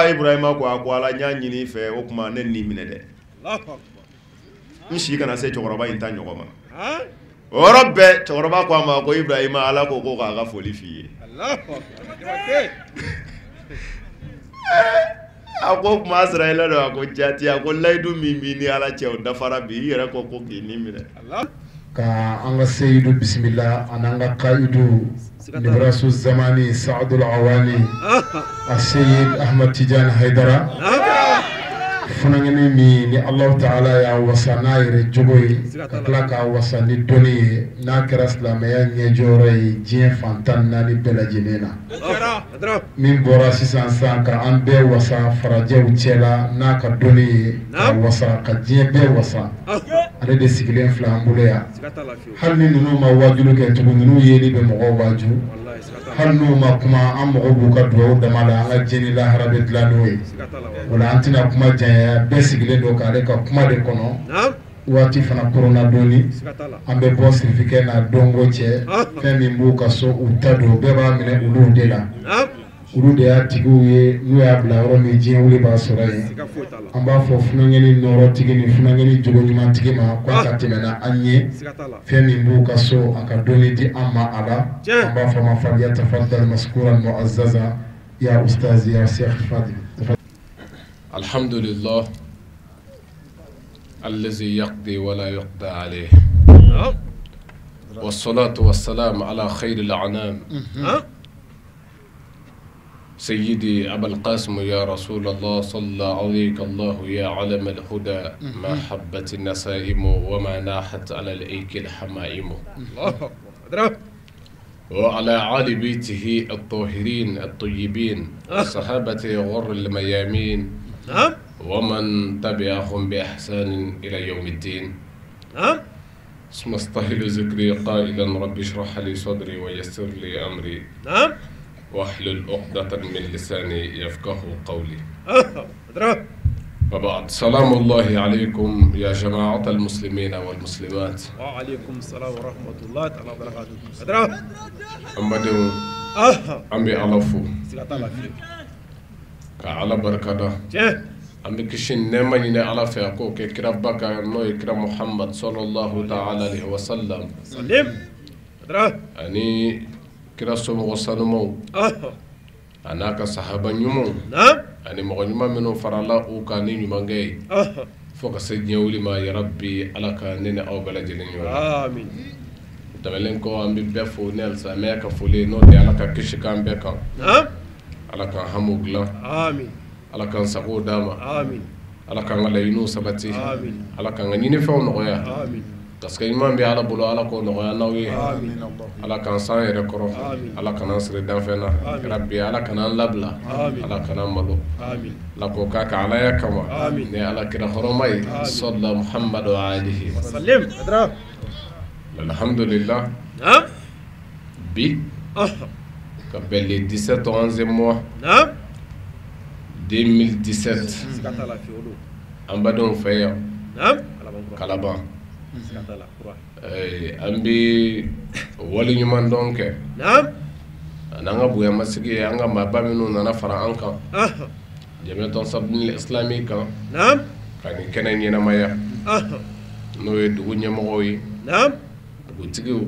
Ibrahima ko a ko Ala n y'a ɲini i fɛ o tuma ne nin minɛ dɛ n si kana se cɛkɔrɔba in ta ɲɔgɔn ma o yɔrɔ bɛɛ cɛkɔrɔba ko a ma ko Ibrahima Ala ko k'a ka foli f'i ye a ko kuma Azraïla do a ko jati a ko layidu min b'i ni Ala cɛ o dafara bi i yɛrɛ ko k'i ni minɛ ka an ka seyidu bisimila an'an ka kaidu Nibrasu Zamani Saadul Awani a Seyid Ahmad Tijani Haidara funangeni min ni Allahu Ta'ala y'a wasa n'a yɛrɛ jogo ye ka tila k'a wasa ni dɔnni ye n'a kɛra silamɛya ɲɛjɔyɔrɔ ye diɲɛ fan 14 bɛɛ lajɛlen na min bɔra sisan san ka an bɛɛ wasa farajɛw cɛla n'a ka dɔnni ye ka wasa ka diɲɛ bɛɛ wasa ale de sigilen filɛ an bolo yan hali ni ninnu ma wajulu kɛ tugun ninnu yeli bɛ mɔgɔw waju hali n'u ma kuma an mɔgɔw b'u ka dugawu dama la an ka jeni lahara bɛ dilan n'o ye o la an tɛna kuma janya bɛɛ sigilen don k'ale ka kuma de kɔnɔ waati fana korona dɔɔni an bɛ bɔ sirifikɛ n'a dɔnko cɛ fɛn min b'u ka so u ta don bɛɛ b'a minɛ olu de la olu de y'a tigiw ye n'u y'a bila yɔrɔ min diɲɛ wuli b'a sɔrɔ yen an b'a fɔ funangɛni nɔrɔtigi ni funangɛni jogo ɲumantigi ma k'a ka tɛmɛ na an ye fɛn min b'u ka so a ka dɔnni di an ma a la an b'a fɔ ma falyatafaddal mashkuran mu'azzaza ya ustaz ya Sheikh Fadil. Alhamdulillah الذي يقضي ولا يقضى عليه والصلاة والسلام على خير الأنام سيدي أبا القاسم يا رسول الله صلى عليك الله يا علم الهدى ما حبت النسائم وما ناحت على الأيك الحمائم وعلى آل بيته الطاهرين الطيبين الصحابة غر الميامين ومن تبعهم بإحسان إلى يوم الدين ثم استهل ذكري قائلا رب اشرح لي صدري ويسر لي أمري واحلل عقدة من لساني يفقه قولي وبعد سلام الله عليكم يا جماعة المسلمين والمسلمات وعليكم السلام ورحمة الله تعالى وبركاته أمدو أمي ألفو كعلى بركة أمي كشين نماني على فيكو كرب بكا نوي كرب محمد صلى الله تعالى عليه وسلم سلم أني كرب سوم وصنمو أنا كصحابة نيمو أني مغنيما منو فرلا أو كاني نيمانجي فوق سيدنا ولما يا ربي على كانين أو بلجلين آمين تملين كو أمي بيفو نيلس أميكا فولي نودي على كيش كان بيكا على كان هموغلا آمين على كان سقو داما آمين على كان غلينو سبتي آمين على كان غنيني فو نغويا آمين تسكي إمام بي على بلو على كو نغويا نوي آمين على كان سان يركرو على كان نصر دانفنا ربي على كان لبلا على كان ملو آمين لكو كاك على كما آمين ني على كده خرمي صلى محمد وعليه وسلم أدرا الحمد لله بي ka bɛn le 17 11e mois 2017 an badenw fɛ yan Kalaban an bɛ wali ɲuman dɔn kɛ n'an ka bonyamasigi ye an ka maaba minnu nana fara an kan Jamiyatu Ansarudine Islami kan ka nin kɛnɛ ɲɛnamaya n'o ye dugu ɲɛmɔgɔw ye dugutigiw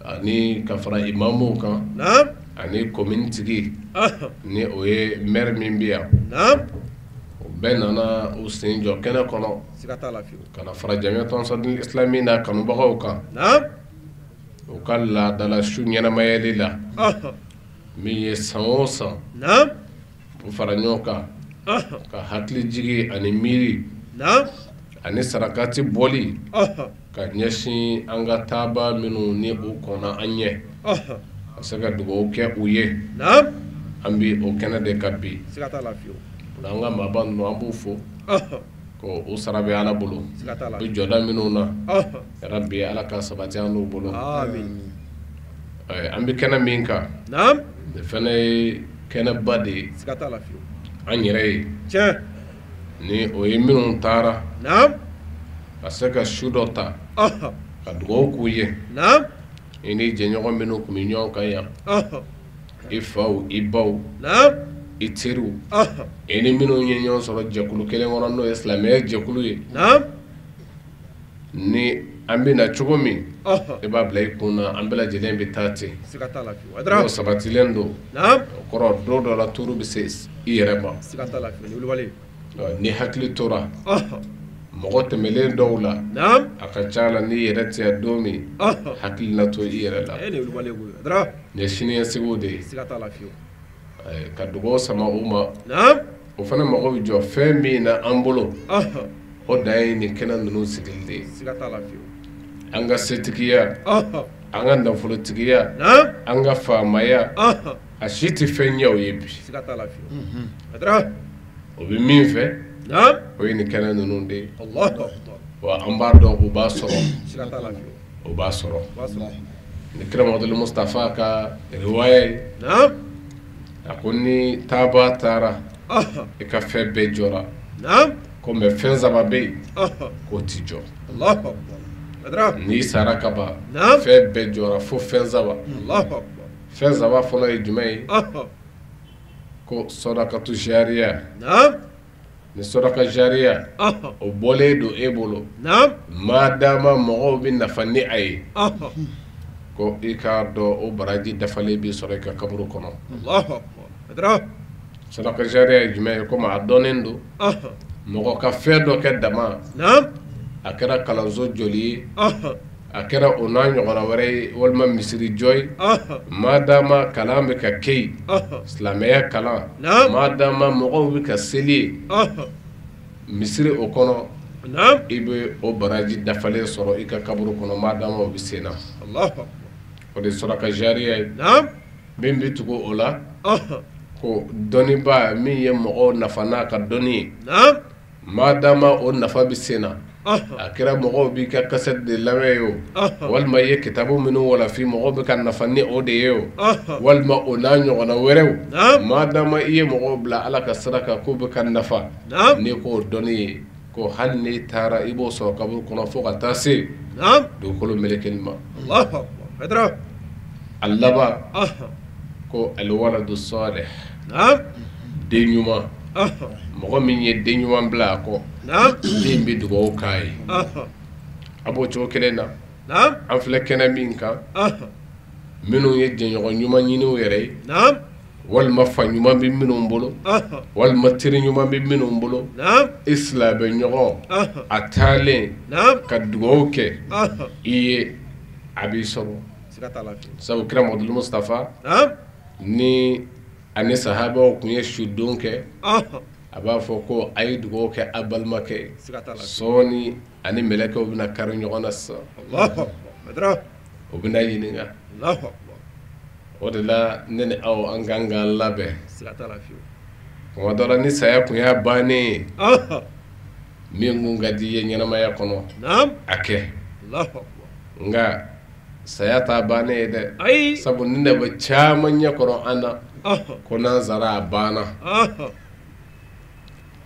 ani ka fara imamuw kan ani commune tigi ni o ye maire min bɛ yan o bɛɛ nana u sen jɔ kɛnɛ kɔnɔ ka na fara Jamiyatu Ansarudine Islami n'a kanubagaw kan u ka laadala su ɲɛnamayali la min ye san o san u fara ɲɔgɔn kan ka hakili jigi ani miiri ani sarakati bɔli ka ɲɛsin an ka taaba minnu ni u kɔnna an ɲɛ ka se ka dugawu kɛ u ye an bi o kɛnɛ de ka bi an ka maaba ninnu an b'u fo ko u sara bɛ Ala bolo u jɔda minnu na Rabi Ala ka sabati an n'u bolo an bɛ kɛnɛ min kan ne fana ye kɛnɛba de ye an yɛrɛ ye ni o ye minnu taara ka se ka su dɔ ta ka dugawu k'u ye i ni jɛɲɔgɔn minnu tun bɛ ɲɔgɔn kan yan i faw i baw i teriw i ni minnu ye ɲɔgɔn sɔrɔ jɛkulu kelen kɔnɔ n'o ye silamɛya jɛkulu ye ni an bɛ na cogo min i b'a bila i kun na an bɛɛ lajɛlen bɛ taa ten n'o sabatilen don o kɔrɔ don dɔ la turu bɛ se i yɛrɛ ma ni hakili tora mɔgɔ tɛmɛlen dɔw la a ka ca la ni yɛrɛ tɛ don min hakili na to i yɛrɛ la ni siniɲɛsigiw de ye ka dugawu sama u ma o fana mago bɛ jɔ fɛn min na an bolo o dan ye nin kɛnɛ ninnu sigili de ye an ka setigiya an ka nafolotigiya an ka faamaya a si tɛ fɛn ɲɛ o ye bi o bɛ min fɛ o ye nin kɛnɛ ninnu de ye wa an b'a dɔn u b'a sɔrɔ o b'a sɔrɔ ni kira Muhamadu Mustafa ka riwaya ye a ko ni taaba taara i ka fɛn bɛɛ jɔra ko mɛ fɛn saba bɛ yen k'o ti jɔ n'i sara ka ban fɛn bɛɛ jɔra fo fɛn saba fɔlɔ ye jumɛn ye ko sɔdakatu jariya ni sɔdaka jariya o bɔlen don e bolo maadama mɔgɔw bɛ nafa ni a ye ko i k'a dɔn o baraji dafalen b'i sɔrɔ i ka kaburu kɔnɔ sɔdaka jariya ye jumɛn ye komi a dɔnnen don mɔgɔ ka fɛn dɔ kɛ dama a kɛra kalanso joli ye a kɛra o n'a ɲɔgɔnna wɛrɛ ye walima misiri jɔ ye maadama kalan bɛ ka kɛ yen silamɛya kalan maadama mɔgɔw bɛ ka seli ye misiri o kɔnɔ i bɛ o baraji dafalen sɔrɔ i ka kaburu kɔnɔ maadama o bɛ sen na o de sɔrɔka jariya ye min bɛ tugu o la ko dɔnnibaa min ye mɔgɔw nafa n'a ka dɔnni ye maadama o nafa bɛ sen na a kɛra mɔgɔw b'i ka kasɛti de lamɛn ye o walima i ye kitabu minnu walafin mɔgɔw bɛ ka nafa ni o de ye o walima o n'a ɲɔgɔnna wɛrɛw maadama i ye mɔgɔw bila Ala ka sira kan k'o bɛ ka nafa n'i k'o dɔnni ye ko hali n'i taara i b'o sɔrɔ kaburu kɔnɔ fo ka taa se dugukolo melekeli ma a laban ko alwaladu salih den ɲuman mɔgɔ min ye den ɲuman bila a kɔ den bɛ dugawu k'a ye a b'o cogo kelen na an filɛ kɛnɛ min kan minnu ye jɛɲɔgɔn ɲuman ɲini u yɛrɛ ye walima fa ɲuman bɛ minnu bolo walima teri ɲuman bɛ minnu bolo i silamɛ ɲɔgɔn a taalen ka dugawu kɛ i ye a b'i sɔrɔ sabu kira Muhamadu Mustafa ni ani sahabaw tun ye sudon kɛ a b'a fɔ ko a ye dugawu kɛ a balimakɛ sɔɔni ani mɛlɛkɛw bɛna kari ɲɔgɔn na sisan o bɛna ɲininka o de la ne ni aw an kan ka labɛn tuma dɔ la ni saya tun y'a bannen ye min kun ka di i ye ɲɛnamaya kɔnɔ a kɛ nka saya ta bane da sabu ni da ba caman ya Qur'ana ko nan zara bana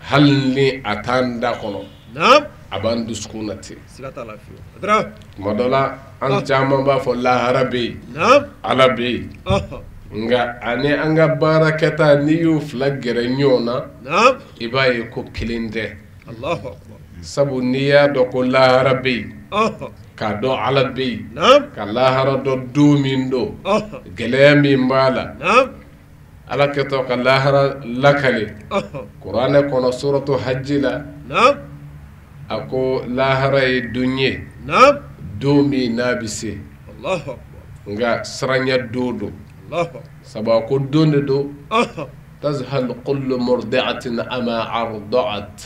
hal ni atanda kono aban duskunati sigata lafiyo adra madola an caman ba fo la harabi alabi nga ane anga barakata ni yu flagere nyona ibaye ko kilinde Allahu akbar sabu niya do ko la harabi ka do alabi ka la hara do dumin do gelemi mbala ala keto ka la hara lakale qur'ana kono suratu hajjila ako la hara e dunye dumi nabise Allahu akbar nga sranya dodo سبا كدون دو تزهل كل مرضعة أما أرضعت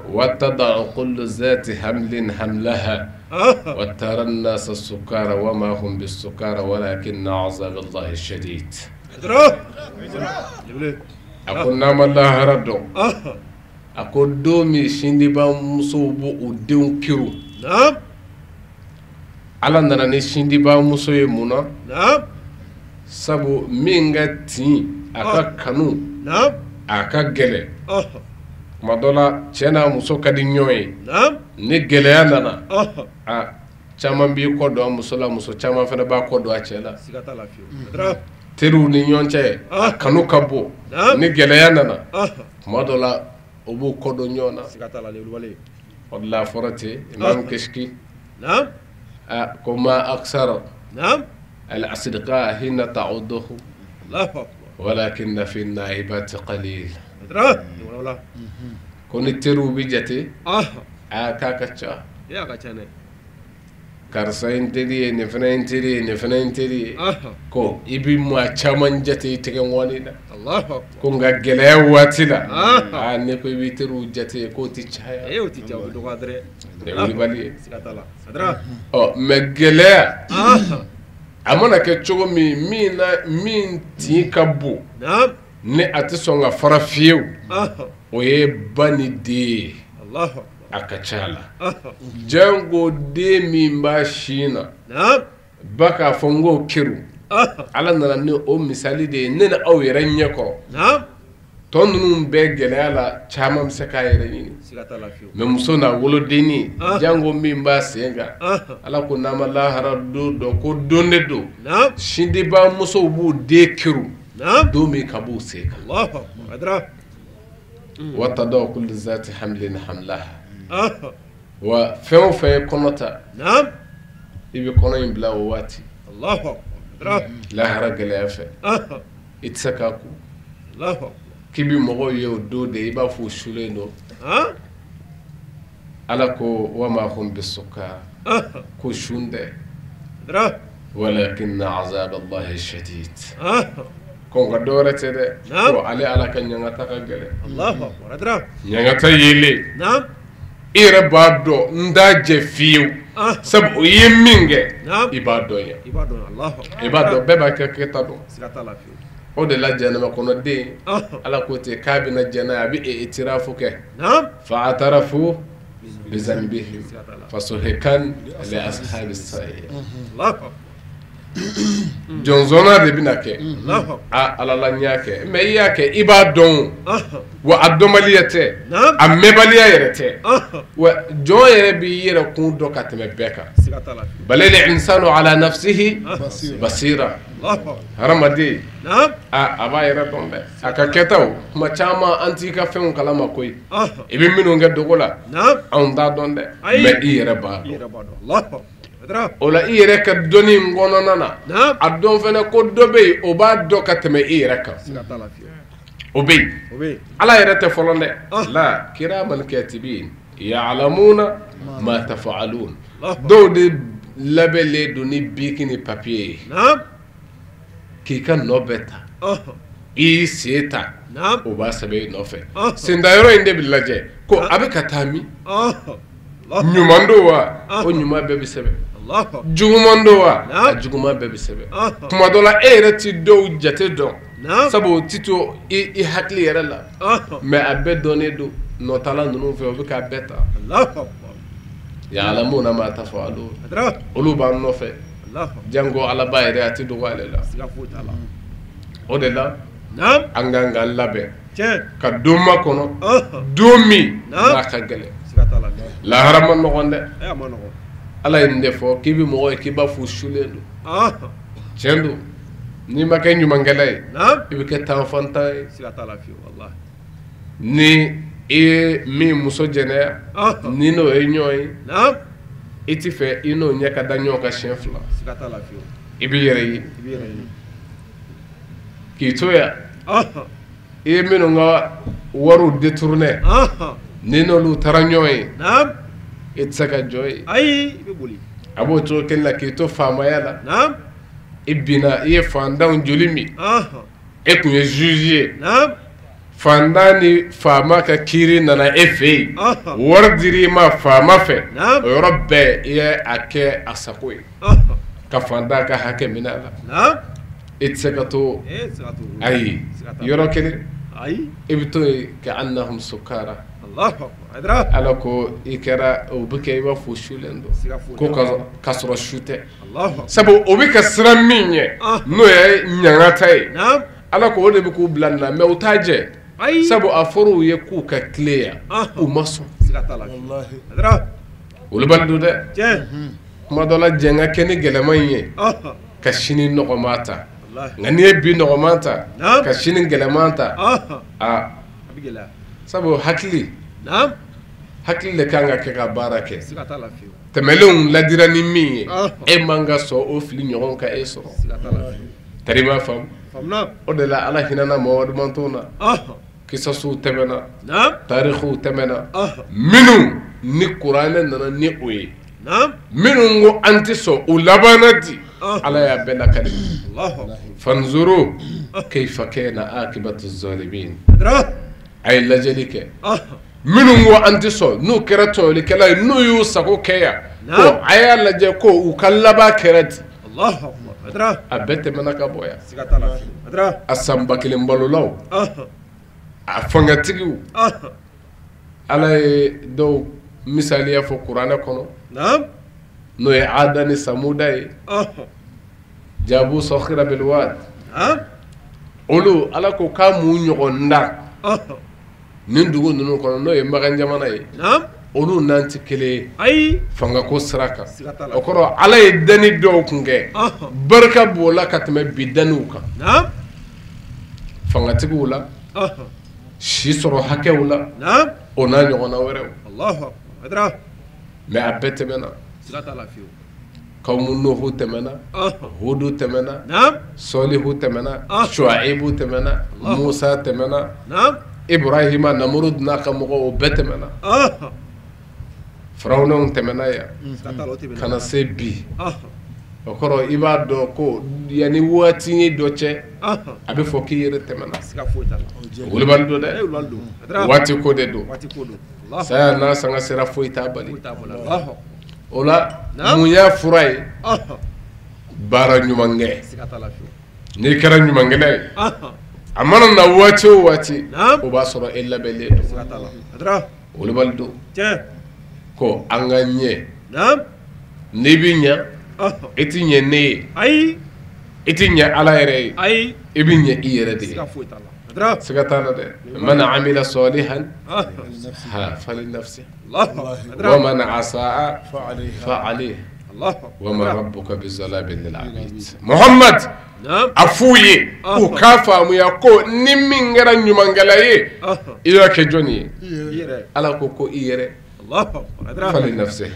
وتضع كل ذات حمل حملها وترى الناس السكارى وما هم بالسكارى ولكن عذاب الله الشديد أقول نعم الله ردو أقول دومي شندي بامسو بو وديون كيرو على نراني شندي بامسو يمونا sabu minga ti aka kanu aka gele madola cena muso kadi nyoy ni gele ya nana a chama bi ko do musola muso chama fana ba ko do a cela sigata lafiyo adra teru ni nyonche kanu kabo ni gele ya nana madola obu ko do nyona sigata la lewul wale walla forate imam kishki koma aksara الأصدقاء حين تعوده ولكن في النائبات قليل كون ترو بيجتي كاكاتشا يا كاتشاني كارسين تري نفنين تري كو إبي ما تشامن جتي تكموني دا الله كونغا جلاه واتلا نكو إبي ترو جتي كو تيجايا إيه تيجا بدو قادرة نقول بالي سكتلا أدرا مجلاه amana ke chogo min ti kabu ne ati songa farafiu oye bani de Allah akachala jango de min ba shina baka fongo kiru ala nana ne o misali de ne na awere nyeko ton num be gelala chamam se kayere ni me muso na wolo deni jango min ba senga ala ko nama la haradu do ko donde do shindi ba muso bu de kiru do mi kabu seka Allah adra wa tadaw kull zati hamlin hamlaha wa faw fa konota ibi kono imbla wati Allah adra la haragala yafa itsakaku Allah kibi mogo ye o do de iba fu shule no ala ko wama hum bisukar ko shunde dra walakin azab allah shadid ko gadore tede ko ale ala kan nyanga takagale allah akbar dra nyanga tayele nam ire bado ndaje fiu sab o yeminge ibado ya ibado allah ibado beba keketa do sigata la fiu o de la janama kono de ala kote kabina jana bi itirafu ke fa atarafu bi zanbihim fasuhikan li ashabi as-sa'ir jonzona de binake ala la nyake me yake ibadon wa adomaliyate amebaliya yerete wa joyere bi yere kun do katme beka balil insanu ala nafsihi basira haramadi aba yere dombe akaketaw ma chama antika fen kalama koy ibi minu ngedogola on da donde me yere ba Allah ola i yɛrɛ ka dɔnni ngɔnɔna na a dɔn fɛnɛ ko dɔ bɛ yen o b'a dɔn ka tɛmɛ i yɛrɛ kan o bɛ yen ala yɛrɛ tɛ fɔlɔ dɛ la kiraman katibin ya'lamuna ma tafa'alun dɔw de labɛnlen don ni biki ni papiye ye k'i ka nɔ bɛɛ ta i sen ta o b'a sɛbɛn i nɔfɛ sendayɔrɔ in de bɛ lajɛ ko a bɛ ka taa min ɲuman don wa o ɲuman bɛɛ bɛ sɛbɛn juguman don wa a juguman bɛɛ bɛ sɛbɛn tuma dɔ la e yɛrɛ ti dɔw jate dɔn sabu o ti to i hakili yɛrɛ la mɛ a bɛɛ dɔnnen don nɔtala ninnu fɛ o bɛ k'a bɛɛ ta ya'lamuna ma tafa'alun olu b'an nɔfɛ jango ala ba yɛrɛ a tɛ dogo ale la o de la an kan k'an labɛn ka don makɔnɔ don min n'a ka gɛlɛn lahara ma nɔgɔn dɛ ala ye nin de fɔ k'i bɛ mɔgɔ ye k'i b'a fɔ sulen don tiɲɛ don n'i ma kɛ ɲumankɛla ye i bɛ kɛ tanfantan ye ni i ye min muso jɛnɛya ni n'o ye ɲɔgɔn ye i tɛ fɛ i n'o ɲɛ ka da ɲɔgɔn kan siɲɛ 2 i bɛ yɛrɛ ye k'i to yan i ye minnu ka wariw détourné ni n'olu taara ɲɔgɔn ye i tɛ se ka jɔ ye a b'o cogo kelen na k'i to faamaya la i binna i ye fantanw joli min e tun ye juge ye fantan ni faama ka kiiri nana e fɛ yen wari dir'i ma faama fɛ o yɔrɔ bɛɛ i ye a kɛ a sago ye ka fantan ka hakɛ minɛ a la i tɛ se ka to ayi yɔrɔ kelen i bɛ to yen ka annahum sukara ala ko i kɛra o bɛ kɛ i b'a fɔ sulen don ko ka sɔrɔ su tɛ sabu o bɛ ka siran min ɲɛ n'o ye ɲangata ye ala ko o de bɛ k'u bila nin na mɛ u t'a jɛ sabu a fɔra u ye k'u ka tilen yan u ma sɔn olu bali don dɛ kuma dɔ la jɛn ka kɛ ni gɛlɛman in ye ka sini nɔgɔman ta nka n'i ye bi nɔgɔman ta ka sini gɛlɛman ta sabu hakili de kan ka kɛ ka baara kɛ tɛmɛlenw ladira ni min ye e man ka sɔn o fili ɲɔgɔn ka e sɔrɔ tari ma faamu o de la ala hinɛna Mamadu Mantonw na kisasiw tɛmɛna tarixiw tɛmɛna minnu ni kuranɛ nana ni o ye minnu ko an tɛ sɔn o labanna di ala y'a bɛɛ lakali fanzuru kayfa kana akibatu zalimin a ye lajɛli kɛ minnu ko an tɛ sɔn n'u kɛra tɔɲɔlikɛla ye n'u y'u sago kɛ yan ko a y'a lajɛ ko u ka laban kɛra di a bɛɛ tɛmɛna ka bɔ yan a sanba kelen balolaw a fangatigiw ala ye dɔw misaliya fɔ kuranɛ kɔnɔ n'o ye Ada ni Samuda ye jabu sakhira bil wad olu ala ko k'a m'u ɲɔgɔn da nin dugu ninnu kɔnɔ n'o ye Magan jamana ye olu n'an tɛ kelen ye fangako sira kan o kɔrɔ ala ye dani dɔw kun kɛ barika b'o la ka tɛmɛ bi daniw kan fangatigiw la si sɔrɔ hakɛw la o n'a ɲɔgɔnna wɛrɛw mais a bɛɛ tɛmɛna kawmu Nuhu tɛmɛna Hudu tɛmɛna Sɔlihu tɛmɛna Shuaibu tɛmɛna Musa tɛmɛna Ibrahima Namurud n'a ka mɔgɔw o bɛɛ tɛmɛna Firawunaw tɛmɛna yan ka na se bi o kɔrɔ i b'a dɔn ko yanni waati ye dɔ cɛ a bɛ fɔ k'i yɛrɛ tɛmɛna wolobali don dɛ waati ko de don saya n'a sanga sera foyi t'a bali o la mun y'a fura ye baara ɲuman kɛ n'i kɛra ɲumankɛla ye a mana na waati o waati o b'a sɔrɔ e labɛnlen don wolobali don ko an ka ɲɛ n'i bɛ ɲɛ i tɛ ɲɛ ne ye i tɛ ɲɛ ala yɛrɛ ye i bɛ ɲɛ i yɛrɛ de ye siga t'a la dɛ man amila salihan fali nafsi wa man asaa fa alayhi wa ma rabbuka bizalamin lil abid Muhammad a f'u ye u k'a faamuya ko ni min kɛra ɲumankɛla ye i y'a kɛ jɔn ye ala ko i yɛrɛ fali nafsi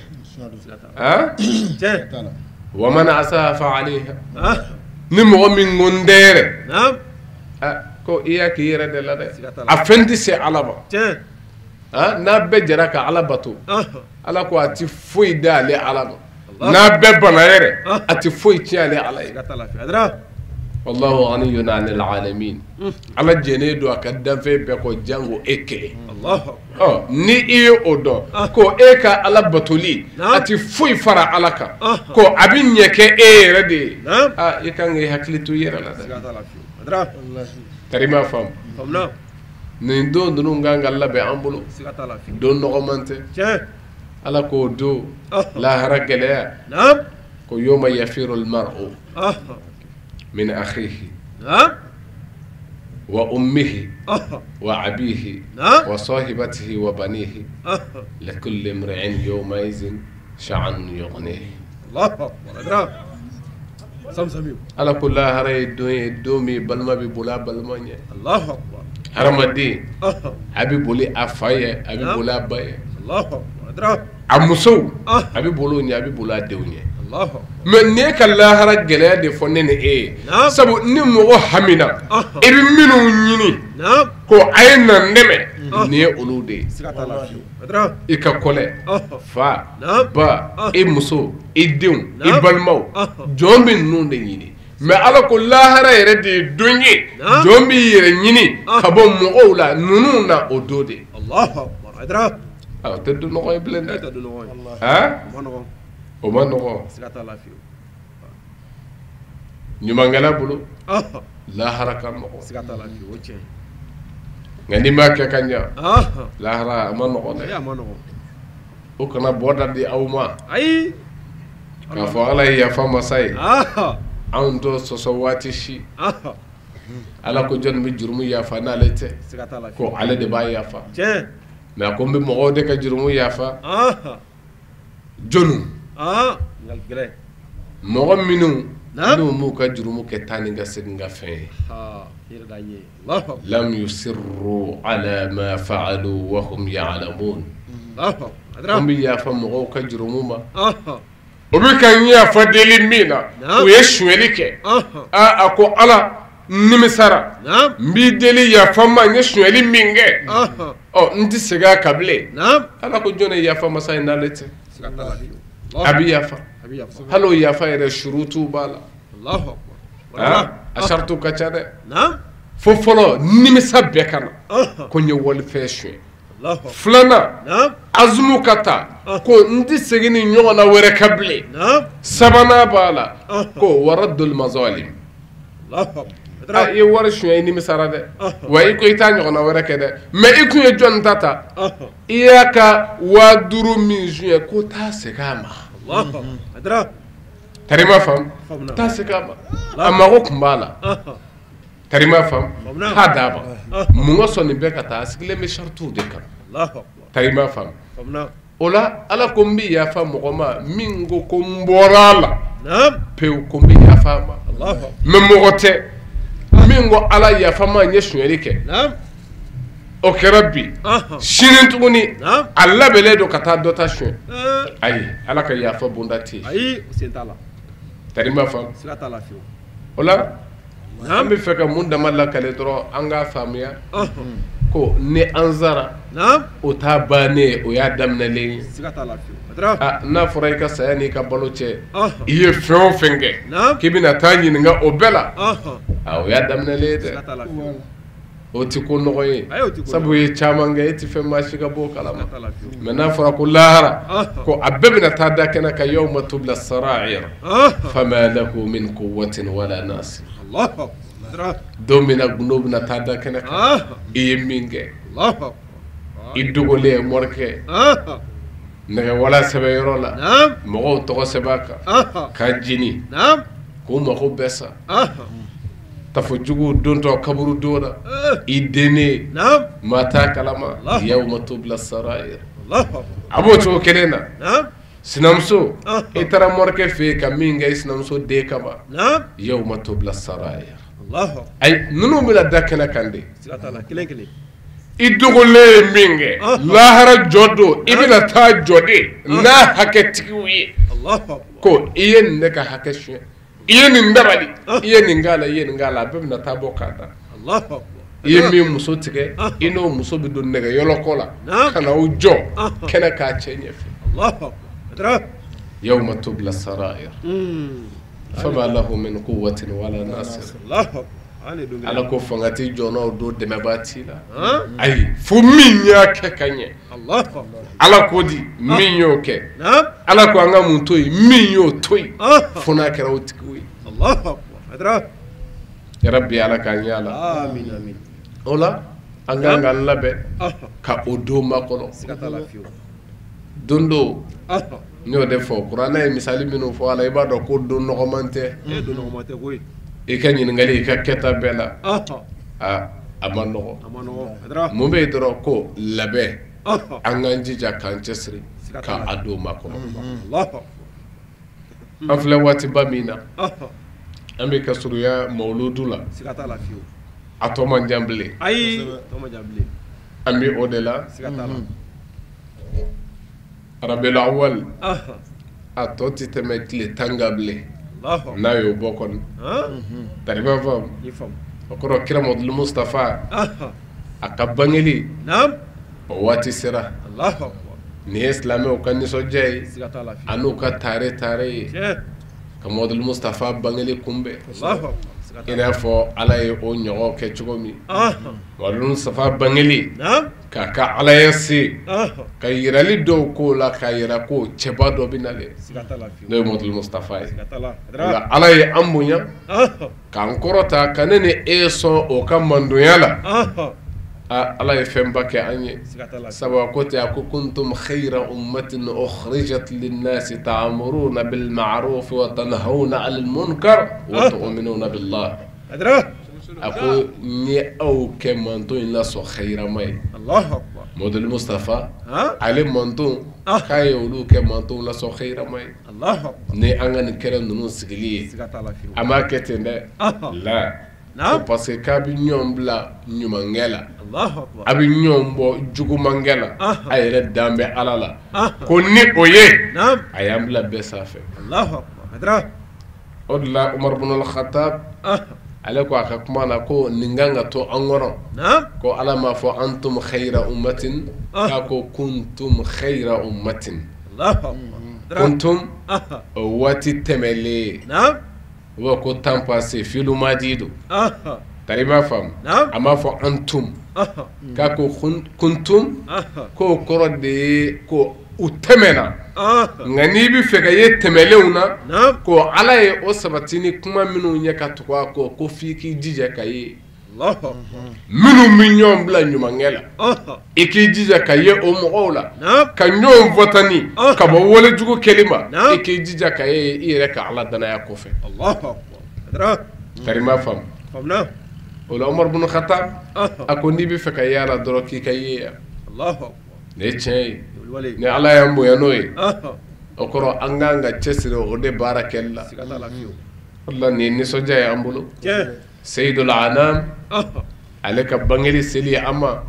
wa man asaa fa alayhi ni mɔgɔ min ko n tɛ yɛrɛ ko i y'a k'i yɛrɛ de la dɛ a fɛn tɛ se ala ma n'a bɛɛ jɛra ka ala bato ala ko a tɛ foyi d'ale ala ma n'a bɛɛ bana yɛrɛ a tɛ foyi tiɲɛ ale ala ye wallahu ghaniyun 'anil 'alamin ala jɛnen don a ka danfɛn bɛɛ kɔ jango e kelen ni i ye o dɔn ko e ka ala batoli a tɛ foyi fara ala kan ko a bɛ ɲɛ kɛ e yɛrɛ de ye i kan k'i hakili to i yɛrɛ la dɛ tari ma faamu nin don ninnu kan ka labɛn an bolo don nɔgɔman tɛ ala k'o don lahara gɛlɛya ko yawma yafiru al-mar'u min akhihi wa ummihi wa abihi wa sahibatihi wa banihi likulli imri'in yawma idhin sha'an yughnihi. Allahu akbar. Samsamiu. Ala ko lahara domi balma bi bula balma nye. Allahu akbar. Haramadi abi boli afaye abi bola baye. Allahu akbar. Amuso abi bolo nya abi bola dewnye. Allahu. Men ne ka lahara gele de fo ne sabu ni mo hamina ibi minu nyini ko ayna ndeme ne olude ika kole fa ba e muso e dew e balmaw jombi nunde nyini mais ala ko lahara yere de donye jombi yere nyini kabo mo ola nunu na odode. Allahu akbar. Adra aw teddu no koy blende teddu no koy ha mono o mano sigata la fiu nyumangala bulu lahara kam mo sigata la fiu oche ngani makka kanya lahara mano ko ya mano o kana boda di awma ay ka fo ala ya fama say ando so wati shi ala ko jon mi jurmu ya fa na lete sigata la fiu ko ala de ba ya fa je mais ko mbi mo de ka jurmu ya fa jonu ngal gele mo minu no mu ka jurumu ke tani nga seg nga fe hira dañe Allah lam yusirru ala ma fa'alu wa hum ya'lamun. Allah adra mbi ya fa mo ka jurumu ma o bi kan ya fa deli mina o ye shweli ke ako ala nimisara mbi deli ya fa ma nye shweli minge o ndi sega kable ala ko jone ya fa masay nalete abi ya fa halo ya fa ere shurutu bala. Allahu akbar. Ashartu kachade naam fo folo nimisa bekana ko nye wol feshe Allahu flana naam azmu kata ko ndi segini nyona were kable naam sabana bala ko waraddul mazalim. Allahu akbar. Ye war shwe nimisa rade wa iko ita nyona were kede me iku ye jon tata iyaka wa duru min jue ko ta segama. Allahu adra tarima fam ta segama amma ko kumbala tarima fam hadaba mungo soni be kata sigle me shartu de kan. Allahu akbar. tarima fam ola ala ko mbi ya fam mo ma mingo ko mborala naam pe ko mbi ya fam Allahu me mo gote mingo ala ya fam nya shweli ke naam o kerabbi shinin tuguni alla bele do kata dota shwe ay ala ka ya fa bundati ay sentala tarima fam sigata la fiu ola ambi feka munda malla kale dro anga famiya ko ne anzara naam o ta bane o ya damna le sigata la fiu adra na furai ka sayani ka baloche iye feo fenge naam kibina tanyi nga obela o ya damna le de sigata la fiu o ti ko nogoye sabu ye chamanga eti fe mashi ka bo kalama mena fara ko lahara ko abebna ta da kana ka yawma tubla sara'ir fama lahu min quwwatin wala nasir. Allah adra domina gunobna ta da kana ka iye minge Allah idugole morke naga wala sebe yorola naam mo to sebaka ka jini naam ko mo ko besa tafo jugu donto kaburu doda idene naam mata kalama yawma tubla sarair. Allah abo to kelena naam sinamso itara morke fe kaminga sinamso de kama naam yawma tubla sarair. Allah ay nunu bila dakana kande sigata la kilen idugole minge lahara jodo ibina ta jode na haketiwi Allah ko iye ndeka hakeshe iye ni ndabali iye ni ngala bemna tabo kada. Allah akbar. Iye mi muso tige ino muso bi don nega yolokola kana ujo kena ka chenye fi. Allah akbar. adra yawma tubla sarair fama lahu min quwwatin wala nasir. Allah akbar. ani dunga ala ko fangati jono do deme batila ay fu minya ke kanye. Allah akbar. ala ko di minyo ke naam ala ko anga mun toy minyo toy funa kera utikuwi. Allah akbar. adra ya rabbi ala ka nyala amin amin ola anga labe ka odo makono sigata la fiu don dɔ n y'o de fɔ kuranɛ ye misali minnu fɔ a la i b'a dɔn ko don nɔgɔman tɛ i ka ɲininkali i ka kɛta bɛɛ la a ma nɔgɔ mun bɛ yen dɔrɔn ko labɛn an k'an jija k'an cɛsiri k'a don makɔnɔ an filɛ waatiba min na an bɛ ka surunya mawuludu la a tɔ man jan bilen an bɛ o de la Rabiul Awwal a tɔ tɛ tɛmɛ tile 10 kan bilen n'a y'o bɔ kɔni tariba faamu o kɔrɔ kira Muhamadu Mustafa a ka bangeli o waati sera nin ye silamɛw ka nisɔndiya ye a n'u ka taare ye ka Muhamadu Mustafa bangeli kunbɛn i n'a fɔ Ala ye o ɲɔgɔn kɛ cogo min Muhamadu Mustafa bangeli k'a ka Alaya se ka yirali dɔw k'o la k'a yira ko cɛba dɔ bɛ nalen n'o ye Muhamadu Mustafa ye nka Ala ye an bonya k'an kɔrɔta ka ne ni e sɔn o ka mandonya la Ala ye fɛnba kɛ an ye sabu ko ten a ko kuntum khayra ummatin ukhrijat linnasi ta'muruna bil ma'ruf wa tanhawna 'anil munkar wa tu'minuna billah a ko n ye aw kɛ manton in lasɔn khayirama ye Muhamadu Mustafa ale manton k'a ye olu kɛ manton lasɔn khayirama ye ni an ka nin kɛra ninnu sigili ye a m'a kɛ ten dɛ la parce que k'a bɛ ɲɔgɔn bila ɲumankɛ la a bɛ ɲɔgɔn bɔ jugumankɛ la a yɛrɛ dan bɛ Ala la ko ni o ye a y'an bila bɛɛ sanfɛ o de la Umar ibn al-Khattab ale ko a ka kuma na ko nin kan ka to an kɔrɔ ko Ala m'a fɔ antum khayra ummatin k'a ko kuntum khayra ummatin kuntum o waati tɛmɛlen u b'a ko temps passé filu madi do tari b'a faamu a m'a fɔ antum k'a ko kuntum k'o kɔrɔ de ye ko u tɛmɛna nka n'i bɛ fɛ ka ye tɛmɛlenw na ko Ala ye o sabati ni kuma minnu ye ka tugu a kɔ ko f'i k'i jija ka ye minnu bɛ ɲɔgɔn bila ɲumankɛ la i k'i jija ka ye o mɔgɔw la ka ɲɔgɔn fɔtani ka bɔ walejugu kɛli ma i k'i jija ka ye i yɛrɛ ka Ala danaya kɔfɛ tari m'a faamu o la Umar ibn Khattab a ko n'i bɛ fɛ ka ye a la dɔrɔn k'i ka ye yan nin ye tiɲɛ ye ni Ala y'an bonya n'o ye o kɔrɔ an k'an ka cɛsiri o de baara kɛli la o la nin ye nisɔndiya ye an bolo Sayyidul Anam ale ka bangeli seli an ma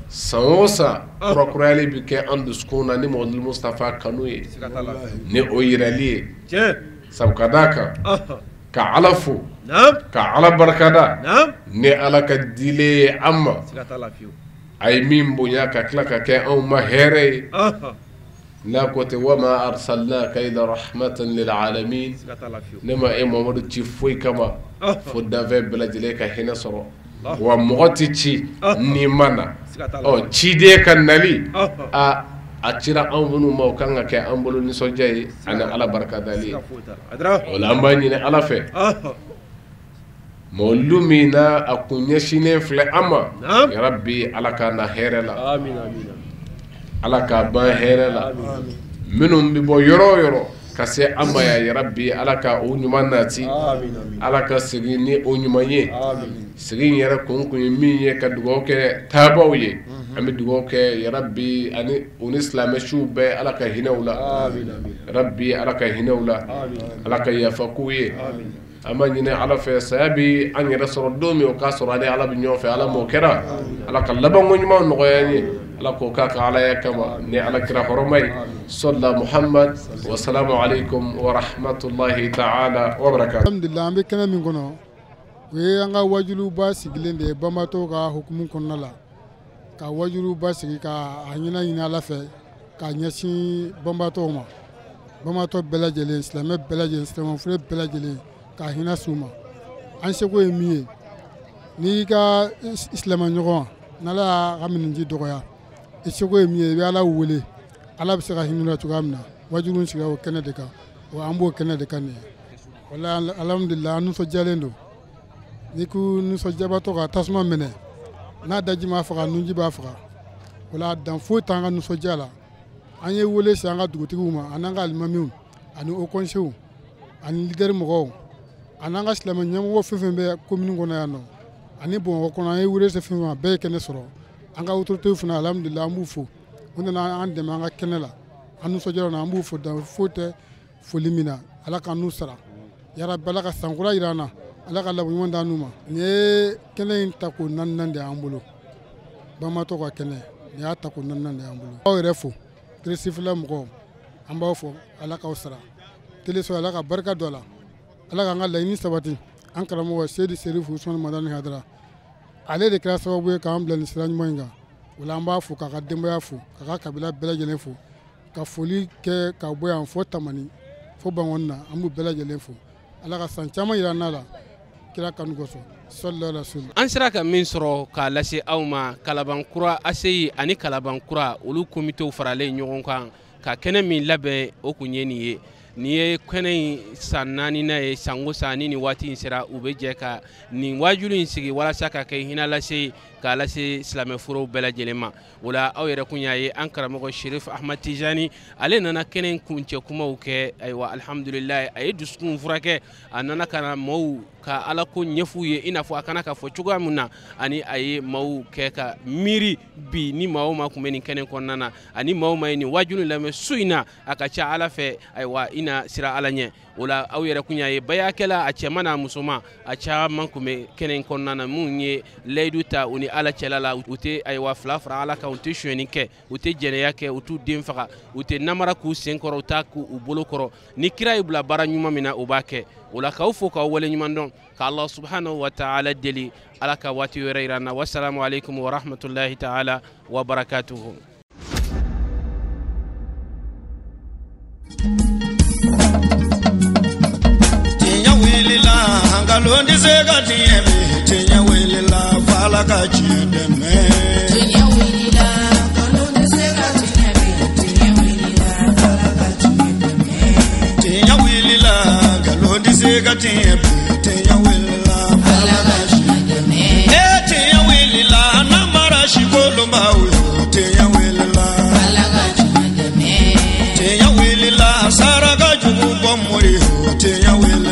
san o san kurakurayali bɛ kɛ an dusukun na ni Muhamadu Mustafa kanu ye ni o yirali ye sabu ka d'a kan ka Ala fo ka Ala barikada ni Ala ka dile ye an ma a ye min bonya ka tila ka kɛ anw ma hɛrɛ ye n'a ko ten wa ma arsalnaka illa rahmatan lil alamin ne ma e Muhamadu ci foyi kama fo danfɛn bɛɛ lajɛlen ka hinɛ sɔrɔ wa mɔgɔ tɛ ci n'i ma na ciden ka nali a cira anw minnu ma o kan ka kɛ an bolo nisɔndiya ye ani Ala barikadali ye o la an b'a ɲini Ala fɛ mawludu min na a kun ɲɛsinnen filɛ an ma yarabi Ala k'a na hɛrɛ la Ala k'a ban hɛrɛ la minnu bɛ bɔ yɔrɔ o yɔrɔ ka se an ma ya yarabi Ala ka o ɲuman nati Ala ka segin ni o ɲuman ye segin yɛrɛ kun ye min ye ka dugawu kɛ taabaw ye an bɛ dugawu kɛ yarabi ani o ni silamɛsiw bɛɛ Ala ka hinɛw la yarabi Ala ka hinɛw la Ala ka yafa k'u ye an b'a ɲini Ala fɛ saya bɛ an yɛrɛ sɔrɔ don min o k'a sɔrɔ ani Ala bɛ ɲɔgɔn fɛ Ala m'o kɛra Ala ka labanko ɲuman nɔgɔya an ye Ala k'o k'a ka Alaya kama ni Ala kira hɔrɔma ye sɔlila Muhammad wa salamu alaikum wa rahmatulahi ta'ala wa barakatuh. Alhamdulillah an bɛ kɛnɛ min kɔnɔ o ye an ka wajuliba sigilen de ye banbatɔw ka hukumu kɔnɔna la ka wajuliba sigi ka a ɲini Ala fɛ ka ɲɛsin banbatɔw ma banbatɔ bɛɛ lajɛlen silamɛ bɛɛ lajɛlen silamɛfure bɛɛ lajɛlen ka hinɛ s'u ma an seko ye min ye n'i ka silamɛ ɲɔgɔn n'Ala y'a ka miniji dɔgɔya i seko ye min ye i bɛ Ala wele Ala bɛ se ka hinɛ cogoya min na wajulu sigira o kɛnɛ de kan wa an b'o kɛnɛ de kan nin ye wala alhamdulillah an nisɔndiyalen don n'i ko nisɔndiyabatɔ ka tasuma minɛ n'a daji m'a faga nunji b'a faga wala dan foyi t'an ka nisɔndiya la an ye wele se an ka dugutigiw ma an n'an ka alimamiw ani haut conseil ani leader mɔgɔw ani an ka silamɛ ɲɛmɔgɔ fɛn fɛn bɛ commune kɔnɔ yan nɔ ani Bamakɔ kɔnɔ an ye wele se fɛn fɛn ma bɛɛ ye kɛnɛ sɔrɔ an ka autorités fana alhamdulilayi an b'u fo u nana an dɛmɛ an ka kɛnɛ la an nisɔndiyara na an b'u fo dan foyi tɛ foli min na ala ka n'u sara yarabi ala ka sankura jira an na ala ka laban ɲuman d'an n'u ma nin ye kɛnɛ in tako naaninan de y'an bolo Banbatɔ ka kɛnɛ nin y'a tako naaninan de y'an bolo aw yɛrɛ fo kirisifila mɔgɔw an b'aw fo ala k'aw sara teleso ala ka barika don a la ala k'an ka laɲini sabati an karamɔgɔ Seydi Serifu Usmani Madani Hadara ale de kɛra sababu ye k'an bila nin sira ɲuman in kan o la an b'a fo k'a ka denbaya fo k'a ka kabila bɛɛ lajɛlen fo ka foli kɛ ka bɔ yan fo Tamani fo Bangɔni na an b'u bɛɛ lajɛlen fo ala ka san caman yira an na la kira kanu kosɔn sallallahu alaihi wasallam. An sera ka min sɔrɔ k'a lase aw ma Kalabankura ACI ani Kalabankura olu komitew faralen ɲɔgɔn kan ka kɛnɛ min labɛn o kun ye nin ye. Nin ye kɛnɛ in san 4nan ye sango san ni nin waati in sera u bɛ jɛ ka nin wajulu in sigi walasa ka kɛ hinɛ lase k'a lase silamɛforow bɛɛ lajɛlen ma o la aw yɛrɛ kun y'a ye an karamɔgɔ Sherif Ahmad Tijani ale nana kɛnɛ in kuncɛ kumaw kɛ ayiwa alhamdulilayi a ye dusukun furakɛ a nana ka na maaw ka ala ko ɲɛf'u ye i n'a fɔ a kana ka fɔ cogoya min na ani a ye maaw kɛ ka miiri bi ni maa o maa kun bɛ nin kɛnɛ kɔnɔna na ani maa o maa ye nin wajulu lamɛn su in na a ka ca ala fɛ ayiwa i na sira ala ɲɛ o la aw yɛrɛ kun y'a ye bayakɛla a cɛman n'a musoman a caman kun bɛ kɛnɛ in kɔnɔna na mun ye layidu ta u ni ala cɛla la u tɛ ayiwa fila fara ala kan u tɛ sonyɛni kɛ u tɛ jɛnɛya kɛ u t'u den faga u tɛ namara k'u sen kɔrɔ u t'a k'u bolo kɔrɔ ni kira y'i bila baara ɲuman min na u b'a kɛ o la k'aw fo k'aw wale ɲuman dɔn ka Allah subhanahu wa ta'ala deli ala ka waati wɛrɛ yira an na wassalamu alaikum wa rahmatullahi ta'ala wa barakatuhu. Ngalondi sega tiemi tinya wilila fala ka chideme tinya wilila ngalondi sega tiemi tinya wilila fala ka chideme tinya wilila ngalondi sega tiemi tinya wilila fala ka chideme tinya wilila namara shikolo mawo tinya wilila fala ka chideme tinya wilila saraga jugu bomori tinya wilila